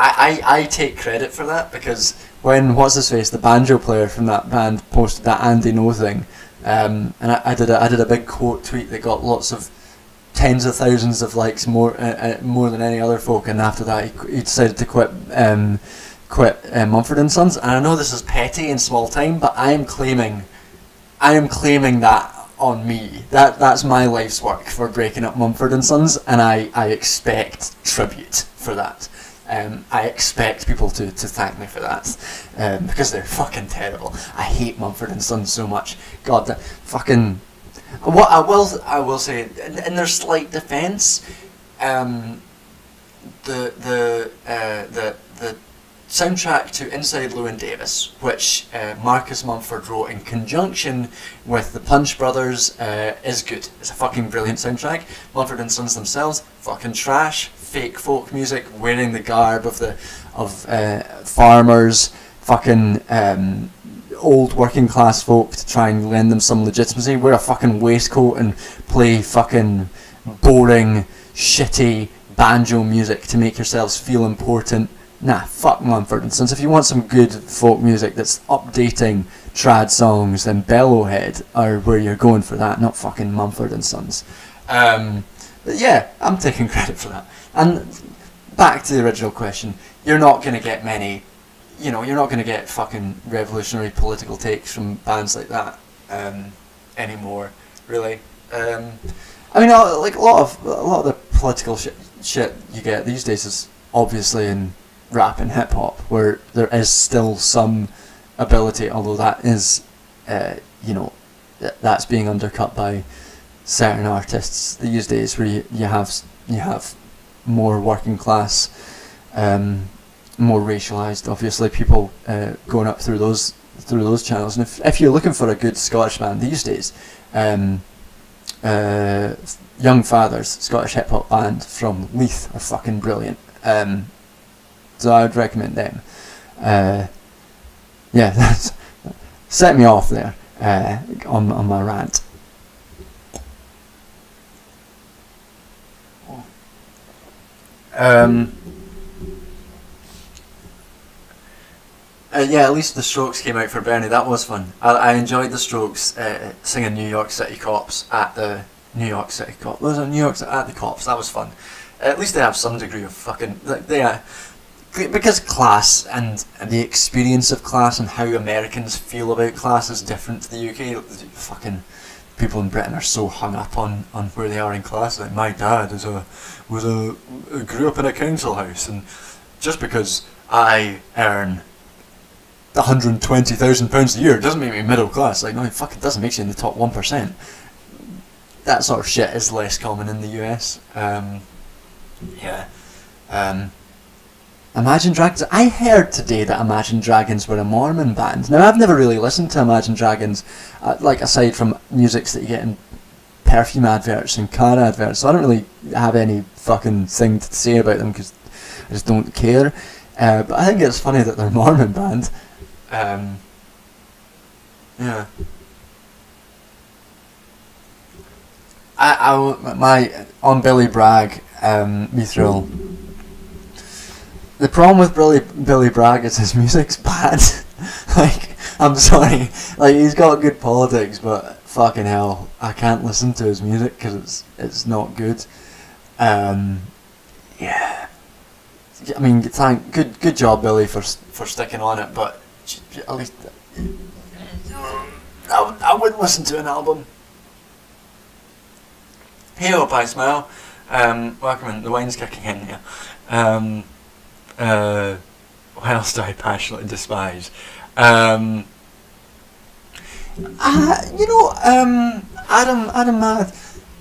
I take credit for that, because when what's-his-face, the banjo player from that band, posted that Andy No thing, and I did a big quote tweet that got lots of tens of thousands of likes, more than any other folk, and after that he decided to quit Mumford and Sons. And I know this is petty and small time, but I am claiming that on me. That's my life's work for breaking up Mumford and Sons, and I expect tribute for that. I expect people to thank me for that, because they're fucking terrible. I hate Mumford and Sons so much. God, the fucking. What I will say in their slight defence, the soundtrack to Inside Llewyn Davis, which Marcus Mumford wrote in conjunction with the Punch Brothers, is good. It's a fucking brilliant soundtrack. Mumford and Sons themselves, fucking trash, fake folk music, wearing the garb of farmers, fucking old working class folk to try and lend them some legitimacy. Wear a fucking waistcoat and play fucking boring, shitty banjo music to make yourselves feel important. Nah, fuck Mumford and Sons. If you want some good folk music that's updating trad songs, then Bellowhead are where you're going for that, not fucking Mumford and Sons. But yeah, I'm taking credit for that. And back to the original question, you're not going to get many, you're not going to get fucking revolutionary political takes from bands like that anymore, really. I mean, like a lot of the political shit you get these days is obviously in rap and hip hop, where there is still some ability, although that is, that's being undercut by certain artists these days, where you have more working class, more racialised, obviously, people going up through those channels. And if you're looking for a good Scottish band these days, Young Fathers, Scottish hip hop band from Leith, are fucking brilliant. So I would recommend them. Yeah, that's set me off there on my rant. Yeah, at least the Strokes came out for Bernie. That was fun. I enjoyed the Strokes singing New York City Cops at the New York City Cops. Was it New York at the Cops? That was fun. At least they have some degree of fucking because class and the experience of class and how Americans feel about class is different to the UK. Fucking people in Britain are so hung up on where they are in class. Like, my dad grew up in a council house, and just because I earn £120,000 a year doesn't make me middle class. Like, no, it fucking doesn't. Make you in the top 1%. That sort of shit is less common in the US. Imagine Dragons. I heard today that Imagine Dragons were a Mormon band. Now, I've never really listened to Imagine Dragons, like, aside from musics that you get in perfume adverts and car adverts, so I don't really have any fucking thing to say about them because I just don't care. But I think it's funny that they're a Mormon band. Yeah. On Billy Bragg, Mithril. The problem with Billy Bragg is his music's bad. Like, I'm sorry. Like, he's got good politics, but fucking hell, I can't listen to his music because it's not good. Yeah. I mean, good job, Billy, for sticking on it, but at least I I wouldn't listen to an album. Hey up, I smell. Welcome in. The wine's kicking in here. What else do I passionately despise? Adam,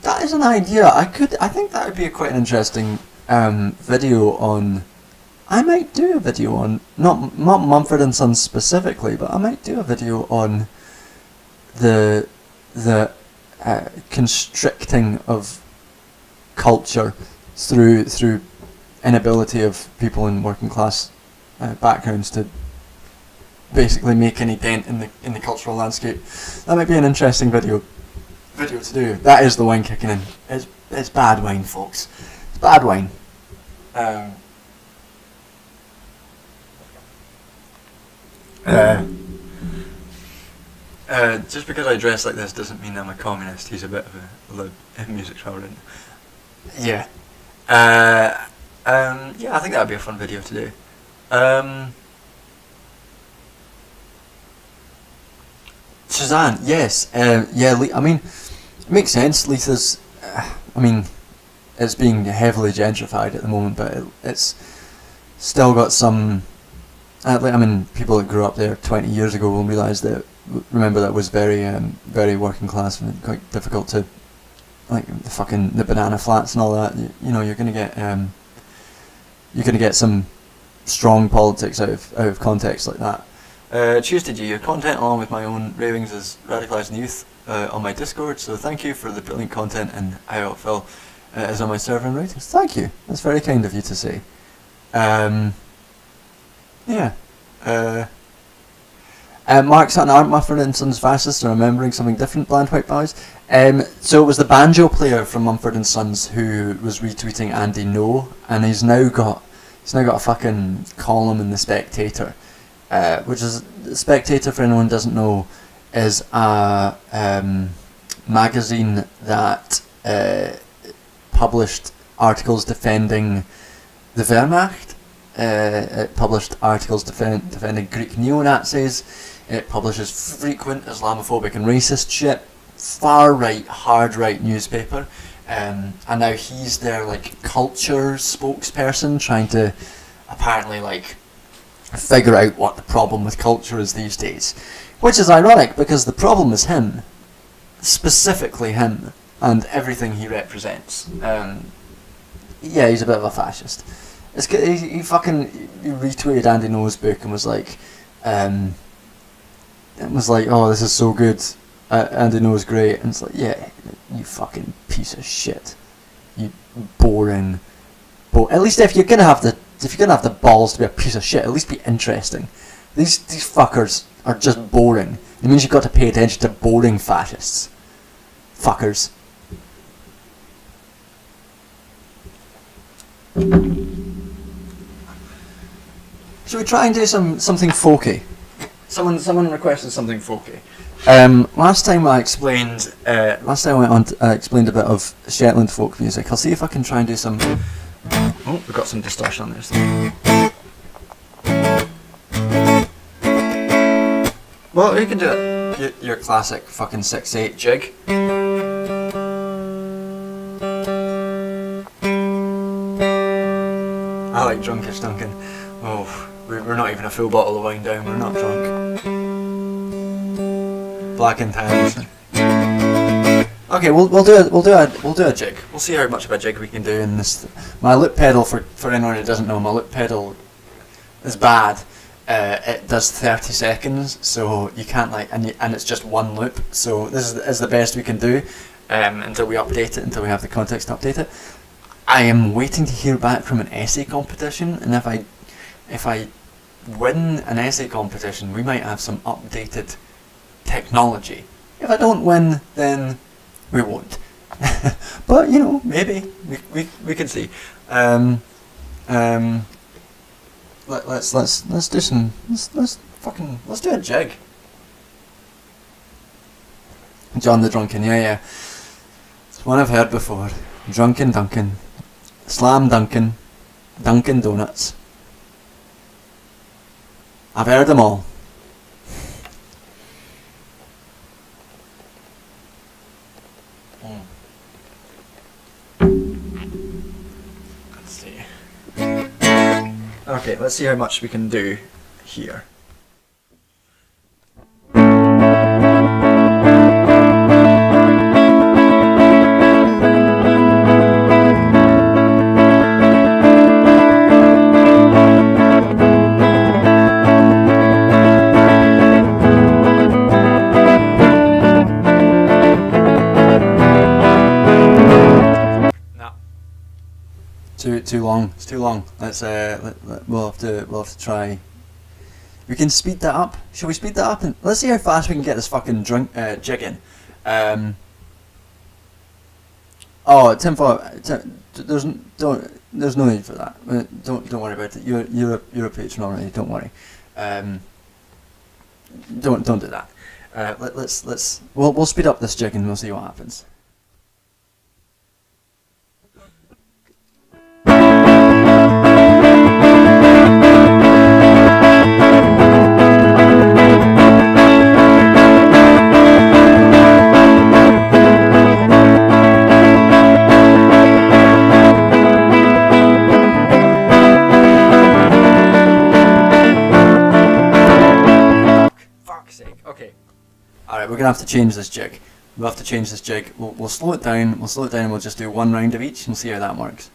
that is an idea. I think that would be quite an interesting video on. I might do a video on not Mumford and Sons specifically, but I might do a video on the constricting of culture through inability of people in working class backgrounds to basically make any dent in the cultural landscape. That might be an interesting video to do. That is the wine kicking in. It's bad wine, folks. It's bad wine. Just because I dress like this doesn't mean I'm a communist. He's a bit of a music tolerant. Yeah. Yeah, I think that would be a fun video to do. Suzanne, yes. Yeah, I mean, it makes sense. Letha's, I mean, it's being heavily gentrified at the moment, but it's still got some. I mean, people that grew up there 20 years ago will realise that. Remember that was very, very working class and quite difficult to, like the banana flats and all that. You know, you're gonna get some strong politics out of context like that. Tuesday, your content along with my own ravings is radicalising youth on my Discord. So thank you for the brilliant content and how Phil is on my server and ratings. Thank you. That's very kind of you to say. Yeah. Mark Sutton, aren't Mumford and Sons fascists or remembering something different, Bland White Boys? So it was the banjo player from Mumford and Sons who was retweeting Andy No, and he's now got a fucking column in The Spectator, which is The Spectator, for anyone who doesn't know, is a magazine that published articles defending the Wehrmacht. It published articles defending Greek neo-Nazis. It publishes frequent Islamophobic and racist shit. Far-right, hard-right newspaper. And now he's their like culture spokesperson, trying to apparently like figure out what the problem with culture is these days. Which is ironic, because the problem is him. Specifically him. And everything he represents. Yeah, he's a bit of a fascist. He retweeted Andy No's book and was like, oh, this is so good. Andy No's great. And it's like, yeah, you fucking piece of shit. You boring. At least if you're gonna have the balls to be a piece of shit, at least be interesting. These fuckers are just boring. It means you've got to pay attention to boring fascists. Fuckers. Should we try and do something folky? Someone requested something folky. Last time I explained a bit of Shetland folk music. I'll see if I can try and do some. Oh, we've got some distortion on this. Well, you can do it. Your classic fucking 6/8 jig. I like Drunkish Duncan. Oh, we're not even a full bottle of wine down. We're not drunk. Black and tan. Okay, we'll do a jig. We'll see how much of a jig we can do in this. My lip pedal, for anyone who doesn't know, my lip pedal is bad. It does 30 seconds, so you can't and it's just one loop. So this is the best we can do until we update it, until we have the context to update it. I am waiting to hear back from an essay competition, and if I win an essay competition, we might have some updated technology. If I don't win, then we won't. But you know, maybe we can see. Let's do some. Let's do a jig. John the Drunken, yeah. It's one I've heard before. Drunken Duncan, Slam Duncan, Dunkin' Donuts. I've heard them all. Let's see. Okay, let's see how much we can do here. Too long. It's too long. Let's we'll have to try. We can speed that up. Shall we speed that up? And let's see how fast we can get this fucking jig in. Oh, Tim, there's no need for that. Don't worry about it. You're a patron already. Don't worry. Don't do that. We'll speed up this jig and we'll see what happens. Alright, we're gonna have to change this jig. We'll have to change this jig. We'll slow it down. We'll slow it down and we'll just do one round of each and see how that works.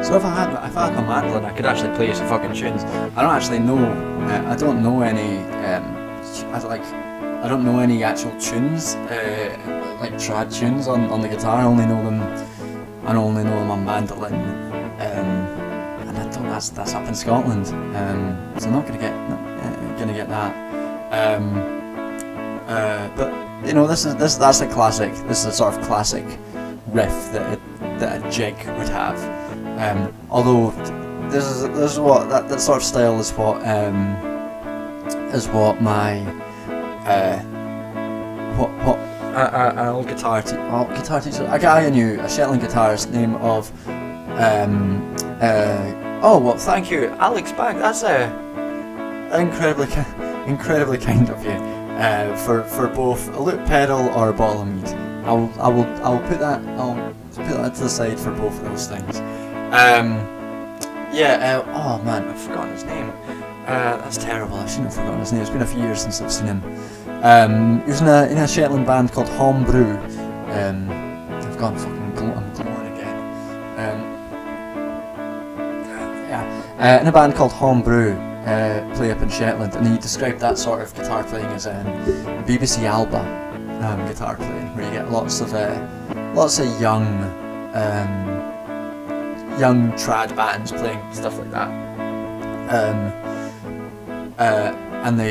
So if I had my mandolin, I could actually play some fucking tunes. I don't actually know. I don't know any. I don't know any actual tunes, like trad tunes on the guitar. I only know them on mandolin, and I don't. That's up in Scotland. So I'm not gonna get that. But you know, that's a classic. This is a sort of classic riff that a jig would have. Although this is what that sort of style is what my an old guitar teacher, a guy I knew, a Shetland guitarist, name of oh well, thank you, Alex Bag. That's incredibly kind of you. For both a loop pedal or a bottle of mead. I'll put that to the side for both of those things. Oh man, I've forgotten his name. That's terrible. I shouldn't have forgotten his name. It's been a few years since I've seen him. He was in a Shetland band called Homebrew. I've gone fucking I'm glowing again. In a band called Homebrew, play up in Shetland, and he described that sort of guitar playing as BBC Alba guitar playing, where you get lots of young trad bands playing stuff like that. And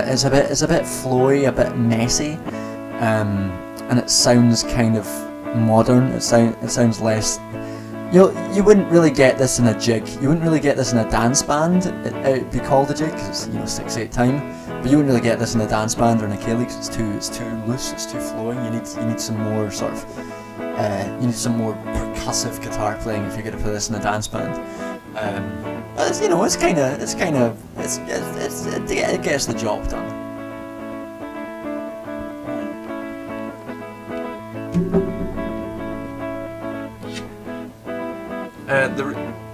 it's a bit flowy, a bit messy, and it sounds kind of modern. It sounds less. You wouldn't really get this in a jig. You wouldn't really get this in a dance band. It'd be called a jig because it's 6/8 time. But you wouldn't really get this in a dance band or in a ceilidh because it's too loose. It's too flowing. You need some more sort of. You need some more percussive guitar playing if you're going to play this in a dance band. But it gets the job done.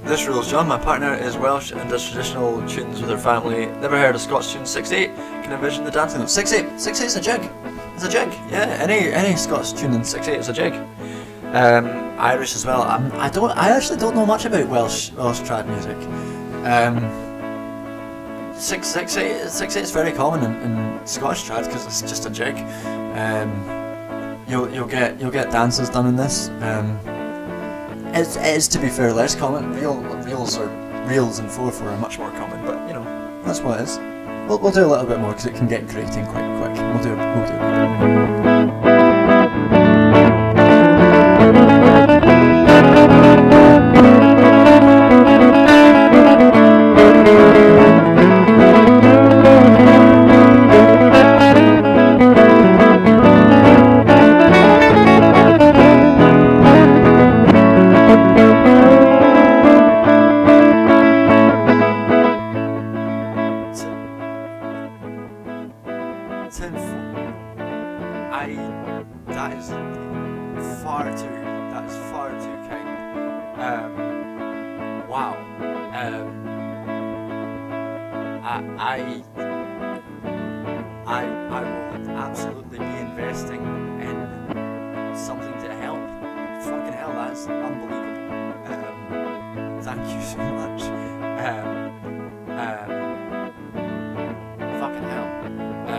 This rules, John. My partner is Welsh and does traditional tunes with her family. Never heard a Scots tune. 6/8. Can envision the dancing. 6/8. 6/8 is a jig. It's a jig. Yeah. Any Scots tune in 6/8 is a jig. Irish as well. I actually don't know much about Welsh trad music. 6/8 is very common in Scottish trad because it's just a jig. You'll get dances done in this. It is, to be fair, less common. Reels and 4/4 are much more common, but you know, that's what it is. We'll do a little bit more because it can get grating quite quick. We'll do a bit more. That is far too kind. Wow. I will absolutely be investing in something to help. Fucking hell, that's unbelievable. Thank you so much. Fucking hell. I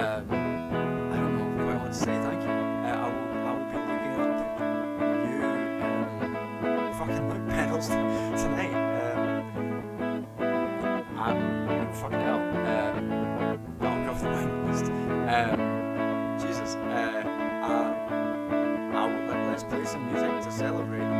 don't know quite what to say. Thank you. I will be looking up new fucking look pedals tonight. Fucking hell. I'll go for the wine list. Jesus. Let's play some music to celebrate.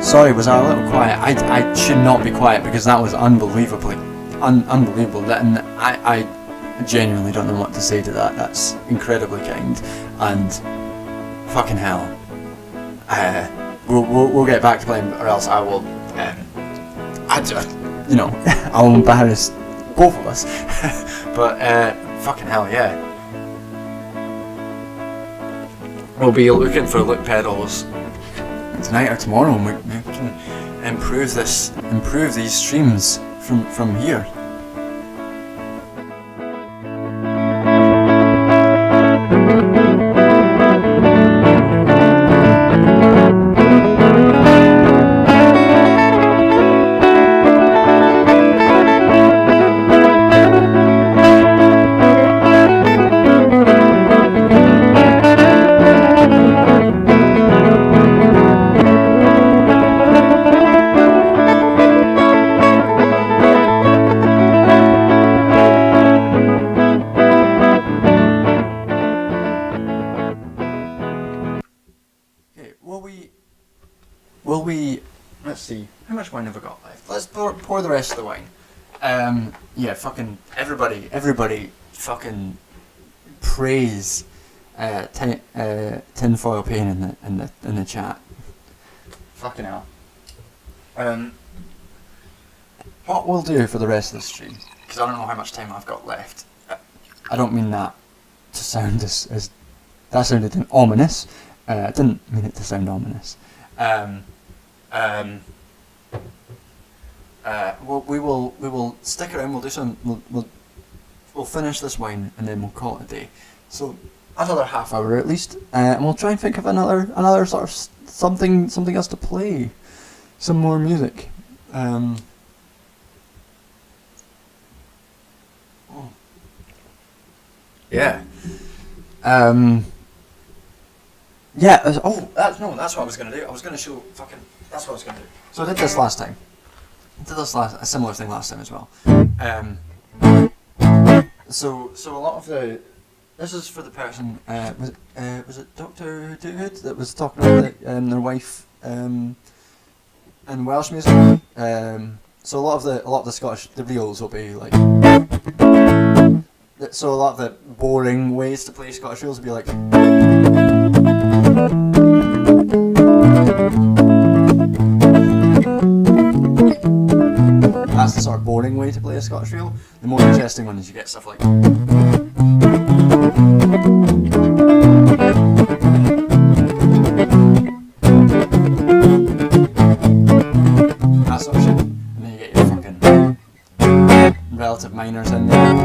Sorry, was I a little quiet? I should not be quiet because that was unbelievable. And I genuinely don't know what to say to that. That's incredibly kind, and fucking hell. We'll get back to playing, or else I will. I'll embarrass both of us. But fucking hell, yeah. We'll be looking for look pedals tonight or tomorrow, and we can improve these streams from here. Let's see, how much wine have I got left? Let's pour the rest of the wine. Yeah, fucking everybody fucking praise Tinfoil Pain in the chat. Fucking hell. What we'll do for the rest of the stream, because I don't know how much time I've got left. I don't mean that to sound as that sounded ominous. I didn't mean it to sound ominous. We will stick around. We'll do some. We'll finish this wine and then we'll call it a day. So another half hour at least, and we'll try and think of another sort of something else to play, some more music. Yeah. Yeah. That's what I was gonna do. I was gonna show fucking. That's what I was gonna do. So I did this last time. A similar thing last time as well. So a lot of this is for the person. Was it Dr. Dogood that was talking about their wife and Welsh music? So a lot of the Scottish reels will be like. So a lot of the boring ways to play Scottish reels will be like. boring way to play a Scottish reel. The more interesting one is you get stuff like that sort of shit, and then you get your fucking relative minors in there.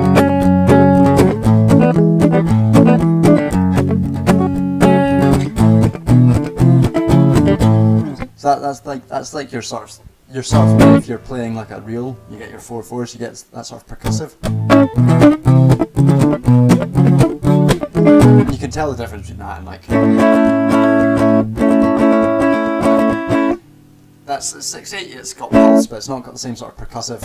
So that's like your sort of if you're playing like a reel, you get your 4/4s, you get that sort of percussive. And you can tell the difference between that and like that's 6/8. It's got pulse, but it's not got the same sort of percussive.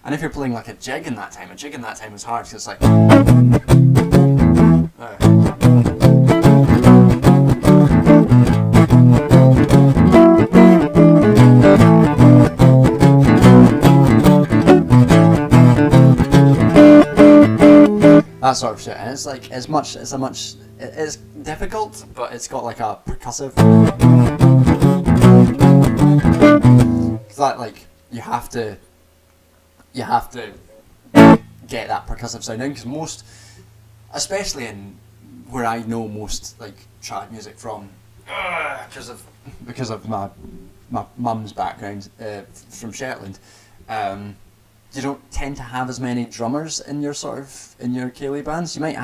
And if you're playing like a jig in that time is hard because it's like. That sort of shit, and it's like it is difficult, but it's got like a percussive. Cause that like you have to get that percussive sound in, because most, especially in where I know most like trad music from, because of my mum's background from Shetland. You don't tend to have as many drummers in your ceilidh bands. You might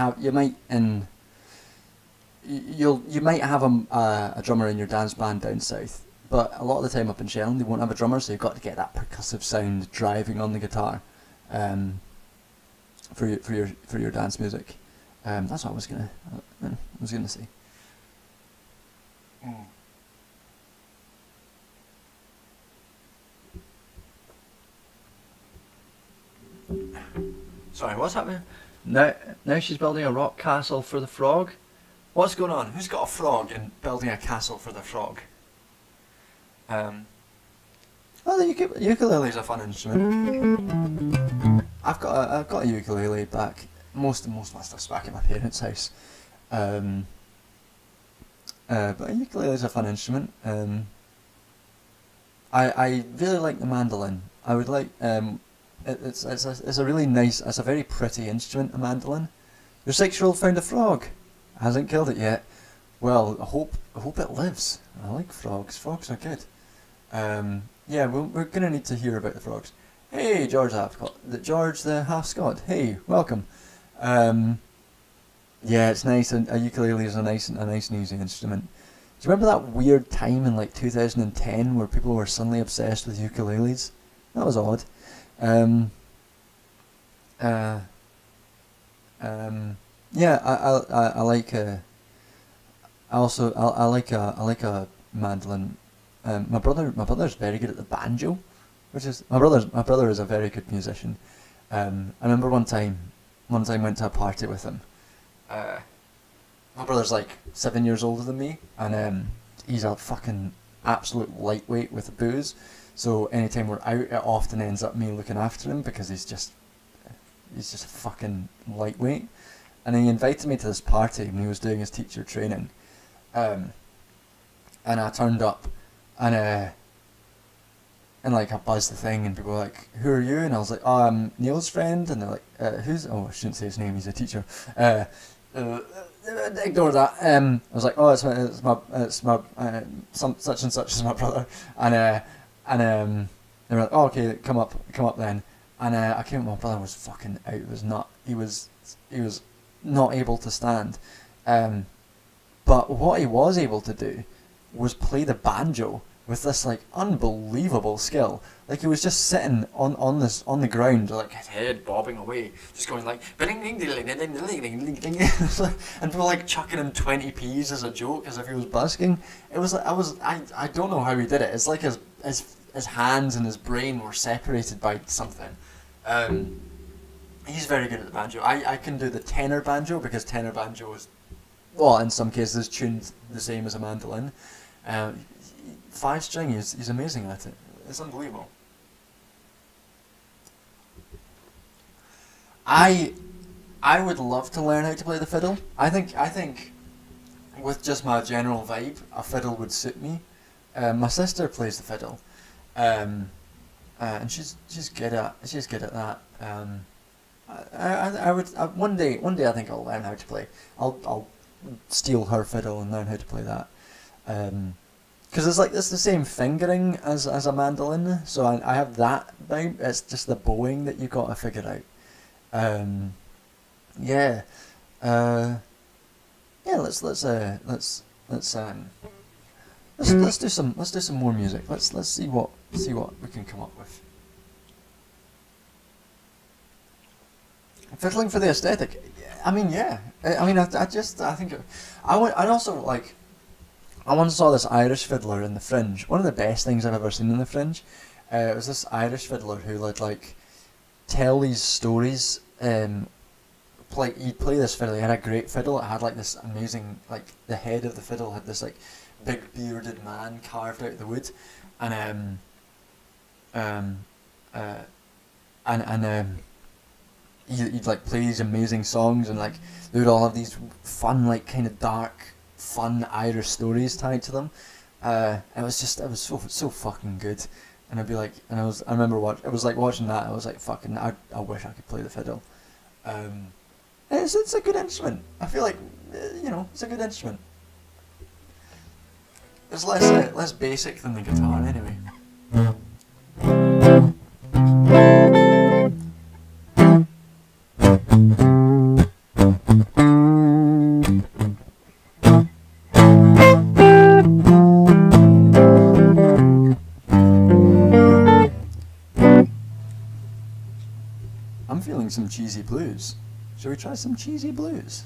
have a drummer in your dance band down south, but a lot of the time up in Shetland they won't have a drummer, so you've got to get that percussive sound driving on the guitar for your dance music. That's what I was gonna say. Sorry, what's happening? Now she's building a rock castle for the frog. What's going on? Who's got a frog and building a castle for the frog? Well, the ukulele's a fun instrument. I've got a ukulele back. Most of my stuff's back at my parents' house. But a ukulele's a fun instrument. I really like the mandolin. I would like It's a really nice, it's a very pretty instrument, a mandolin. Your 6-year-old found a frog. Hasn't killed it yet. Well, I hope it lives. I like frogs. Frogs are good. Yeah, we're gonna need to hear about the frogs. Hey, George the half Scot. Hey, welcome. Yeah, it's nice. A ukulele is a nice and easy instrument. Do you remember that weird time in like 2010 where people were suddenly obsessed with ukuleles? That was odd. Yeah, I like a mandolin. My brother's very good at the banjo, which is my brother is a very good musician. I remember one time went to a party with him. My brother's like 7 years older than me, and he's a fucking absolute lightweight with booze. So anytime we're out, it often ends up me looking after him because he's just fucking lightweight. And he invited me to this party when he was doing his teacher training, and I turned up, and like I buzzed the thing, and people were like, "Who are you?" And I was like, "Oh, I'm Neil's friend." And they're like, "Who's?" Oh, I shouldn't say his name. He's a teacher. Ignore that. I was like, "Oh, it's my such and such is my brother." And they were like, "Oh, okay, come up then." And I came up, my brother was fucking out. He was not able to stand. But what he was able to do was play the banjo with this like unbelievable skill. Like he was just sitting on the ground, like his head bobbing away, just going like and people like chucking him 20p's as a joke, as if he was busking. It was like I don't know how he did it. It's like his hands and his brain were separated by something. He's very good at the banjo. I can do the tenor banjo because tenor banjo is, well, in some cases tuned the same as a mandolin. 5-string, he's amazing at it. It's unbelievable. I would love to learn how to play the fiddle. I think with just my general vibe, a fiddle would suit me. My sister plays the fiddle, and and she's good at that. I would one day I think I'll learn how to play. I'll steal her fiddle and learn how to play that. Because it's the same fingering as a mandolin, so I have that down. It's just the bowing that you got to figure out. Yeah. Let's do some more music. Let's see what we can come up with. Fiddling for the aesthetic. I mean, yeah. I once saw this Irish fiddler in the Fringe. One of the best things I've ever seen in the Fringe. It was this Irish fiddler who would like tell these stories. He'd play this fiddle. He had a great fiddle. It had like this amazing, like the head of the fiddle had this like big bearded man carved out of the wood, and he'd like play these amazing songs, and like they would all have these fun, like kind of dark, fun Irish stories tied to them. It was so fucking good, and I'd be like, and I remember watching that. I was like, fucking, I wish I could play the fiddle. It's a good instrument. I feel like, it's a good instrument. It's less basic than the guitar anyway. I'm feeling some cheesy blues. Shall we try some cheesy blues?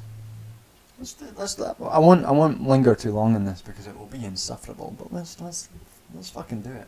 I won't linger too long in this because it will be insufferable. But let's fucking do it.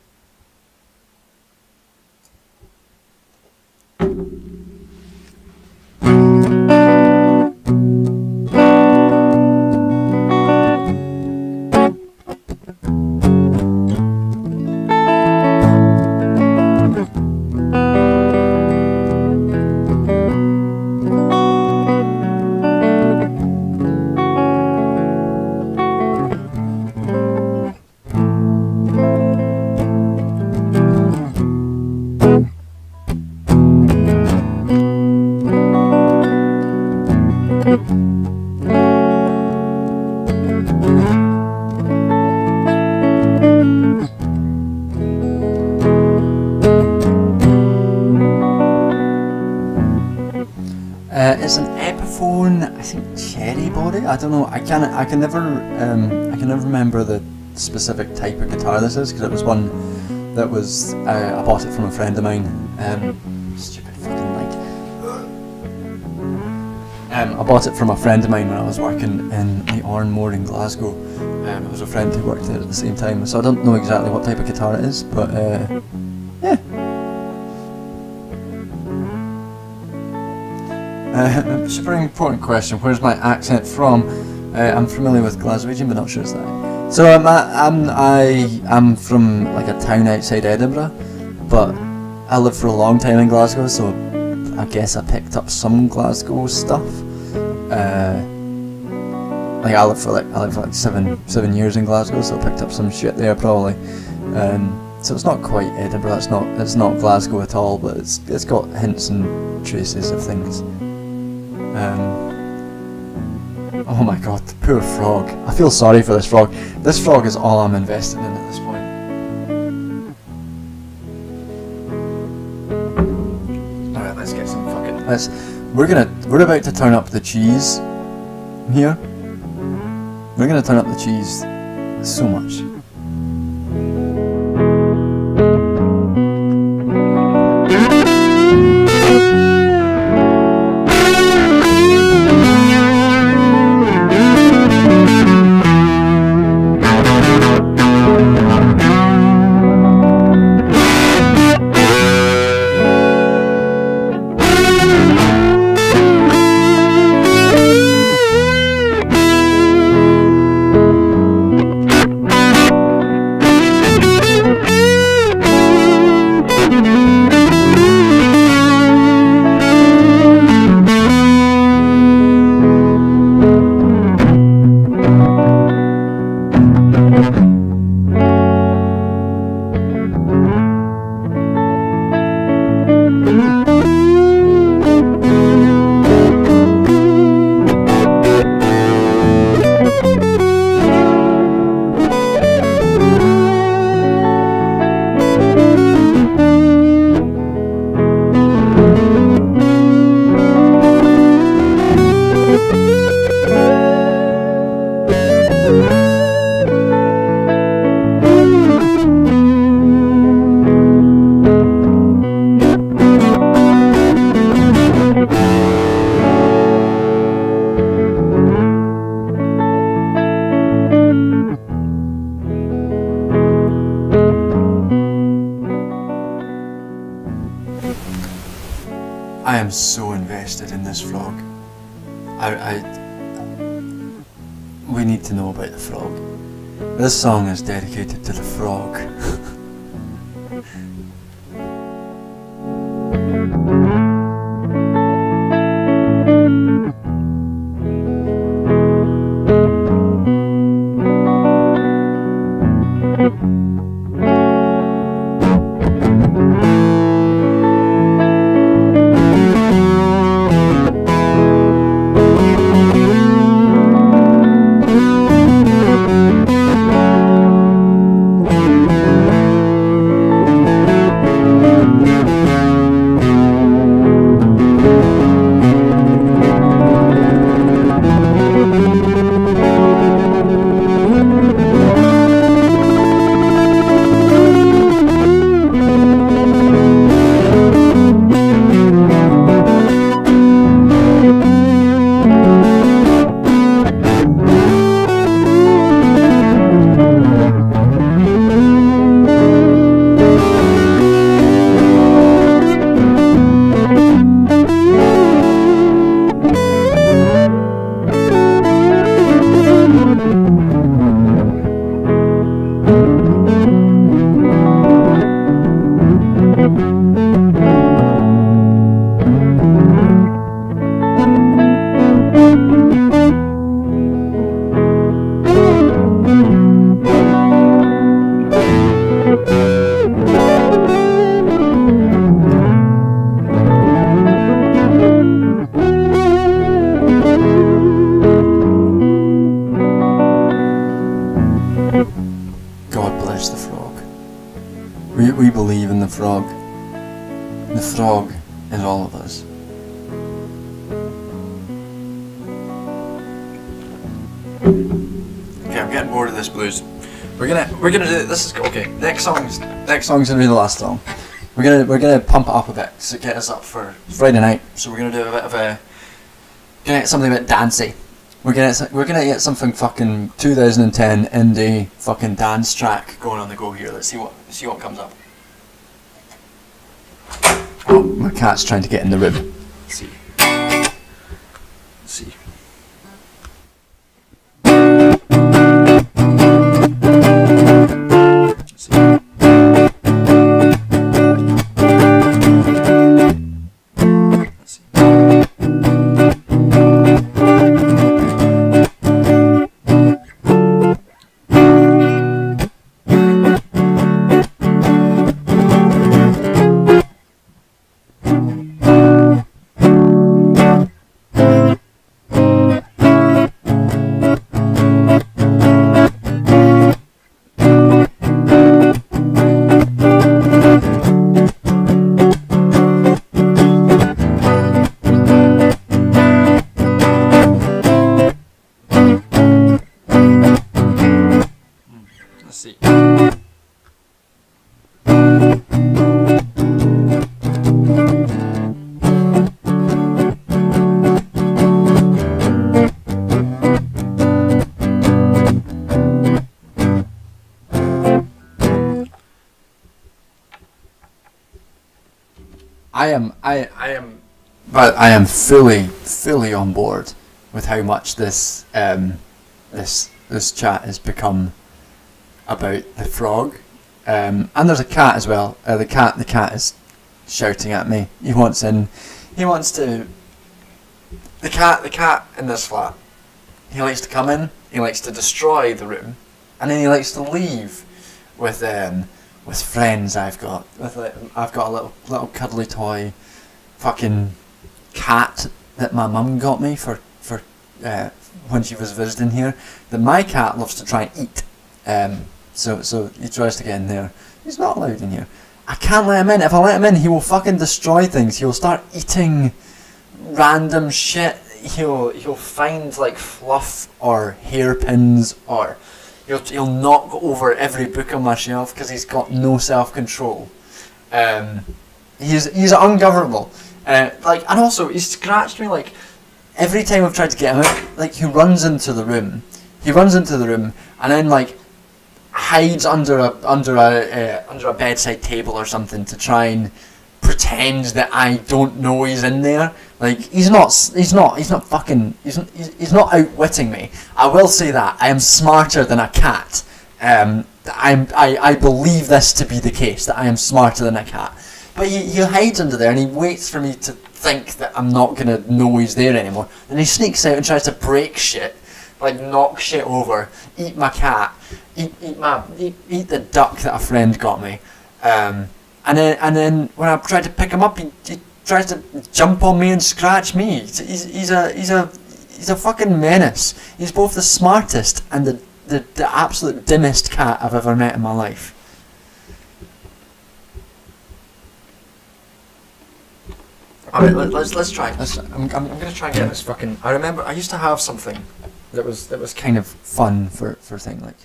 It's an Epiphone, I think cherry body. I don't know. I can never remember the specific type of guitar this is because it was one that was I bought it from a friend of mine. Stupid fucking light. I bought it from a friend of mine when I was working in the Oranmore in Glasgow. It was a friend who worked there at the same time, so I don't know exactly what type of guitar it is, but yeah. Super important question. Where's my accent from? I'm familiar with Glaswegian, but not sure it's that. So I'm from like a town outside Edinburgh, but I lived for a long time in Glasgow, so I guess I picked up some Glasgow stuff. Like I lived for like 7 years in Glasgow, so I picked up some shit there probably. So it's not quite Edinburgh. It's not Glasgow at all, but it's got hints and traces of things. Oh my god, the poor frog. I feel sorry for this frog. This frog is all I'm invested in at this point. Alright, let's get some fucking... We're about to turn up the cheese here. We're gonna turn up the cheese so much. I am so invested in this frog. We need to know about the frog. This song is dedicated to the frog. We believe in the frog. The frog is all of us. Okay, I'm getting bored of this blues. We're gonna do this. Is okay. Next song's gonna be the last song. We're gonna pump it up a bit to get us up for Friday night. So we're gonna do a bit of a get something a bit dancey. We're gonna get something fucking 2010 indie fucking dance track going on the go here. Let's see what comes up. Oh, my cat's trying to get in the room. Let's see. Let's see. I am fully on board with how much this chat has become about the frog, and there's a cat as well. The cat is shouting at me. He wants in. He wants to. The cat in this flat. He likes to come in. He likes to destroy the room, and then he likes to leave with friends I've got. I've got a little cuddly toy, fucking cat that my mum got me for when she was visiting here. That my cat loves to try and eat. So he tries to get in there. He's not allowed in here. I can't let him in. If I let him in, he will fucking destroy things. He'll start eating random shit. He'll find like fluff or hairpins, or he'll knock over every book on my shelf because he's got no self-control. He's ungovernable. And also he scratched me like every time I've tried to get him out. Like he runs into the room and then like hides under a bedside table or something to try and pretend that I don't know he's in there. Like, he's not outwitting me. I will say that I am smarter than a cat. I believe this to be the case, that I am smarter than a cat. But he hides under there and he waits for me to think that I'm not gonna know he's there anymore. Then he sneaks out and tries to break shit, like knock shit over, eat my cat, eat the duck that a friend got me. And then when I tried to pick him up, he tries to jump on me and scratch me. He's a fucking menace. He's both the smartest and the absolute dimmest cat I've ever met in my life. Alright, let's try. I'm gonna try and get this fucking. I remember I used to have something that was kind of fun for thing like.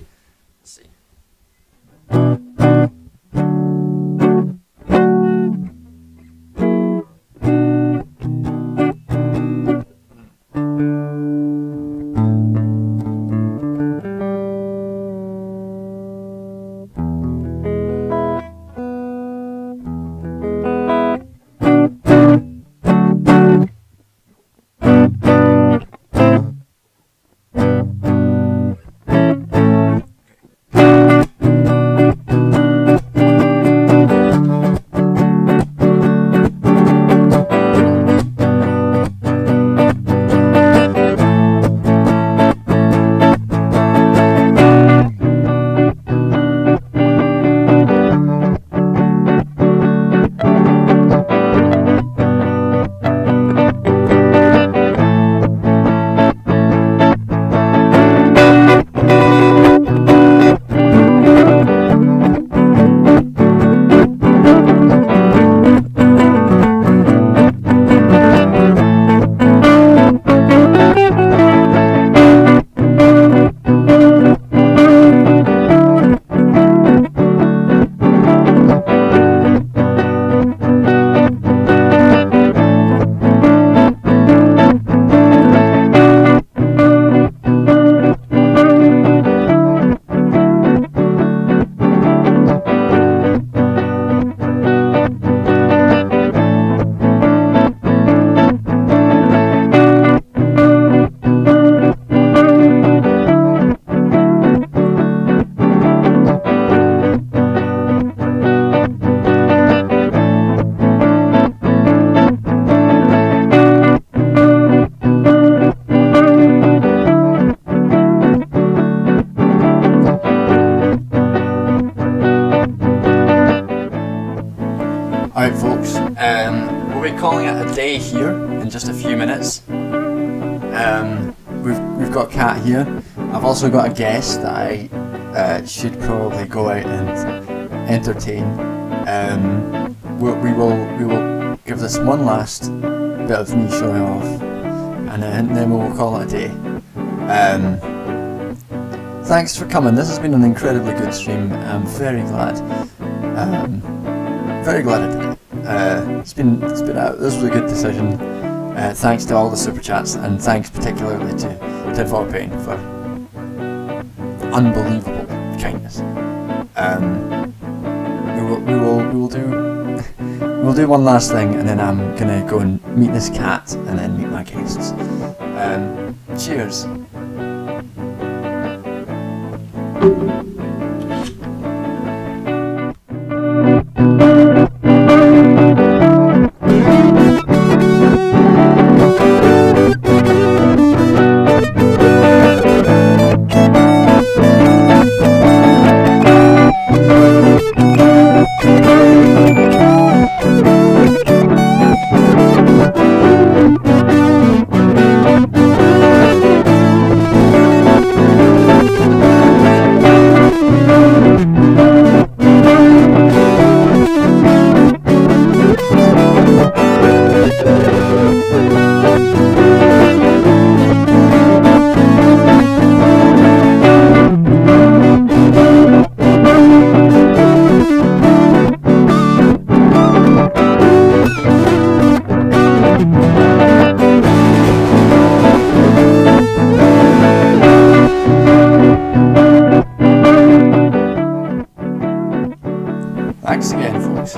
Let's see. Alright folks, we'll be calling it a day here in just a few minutes. We've got Kat here. I've also got a guest that I should probably go out and entertain. We will give this one last bit of me showing off, and then we'll call it a day. Thanks for coming. This has been an incredibly good stream. I'm very glad. Very glad I did it. It's been out. This was a good decision. Thanks to all the super chats, and thanks particularly to Vorpain for unbelievable kindness. We'll do one last thing, and then I'm gonna go and meet this cat, and then meet my guests. Cheers. Thanks again, folks.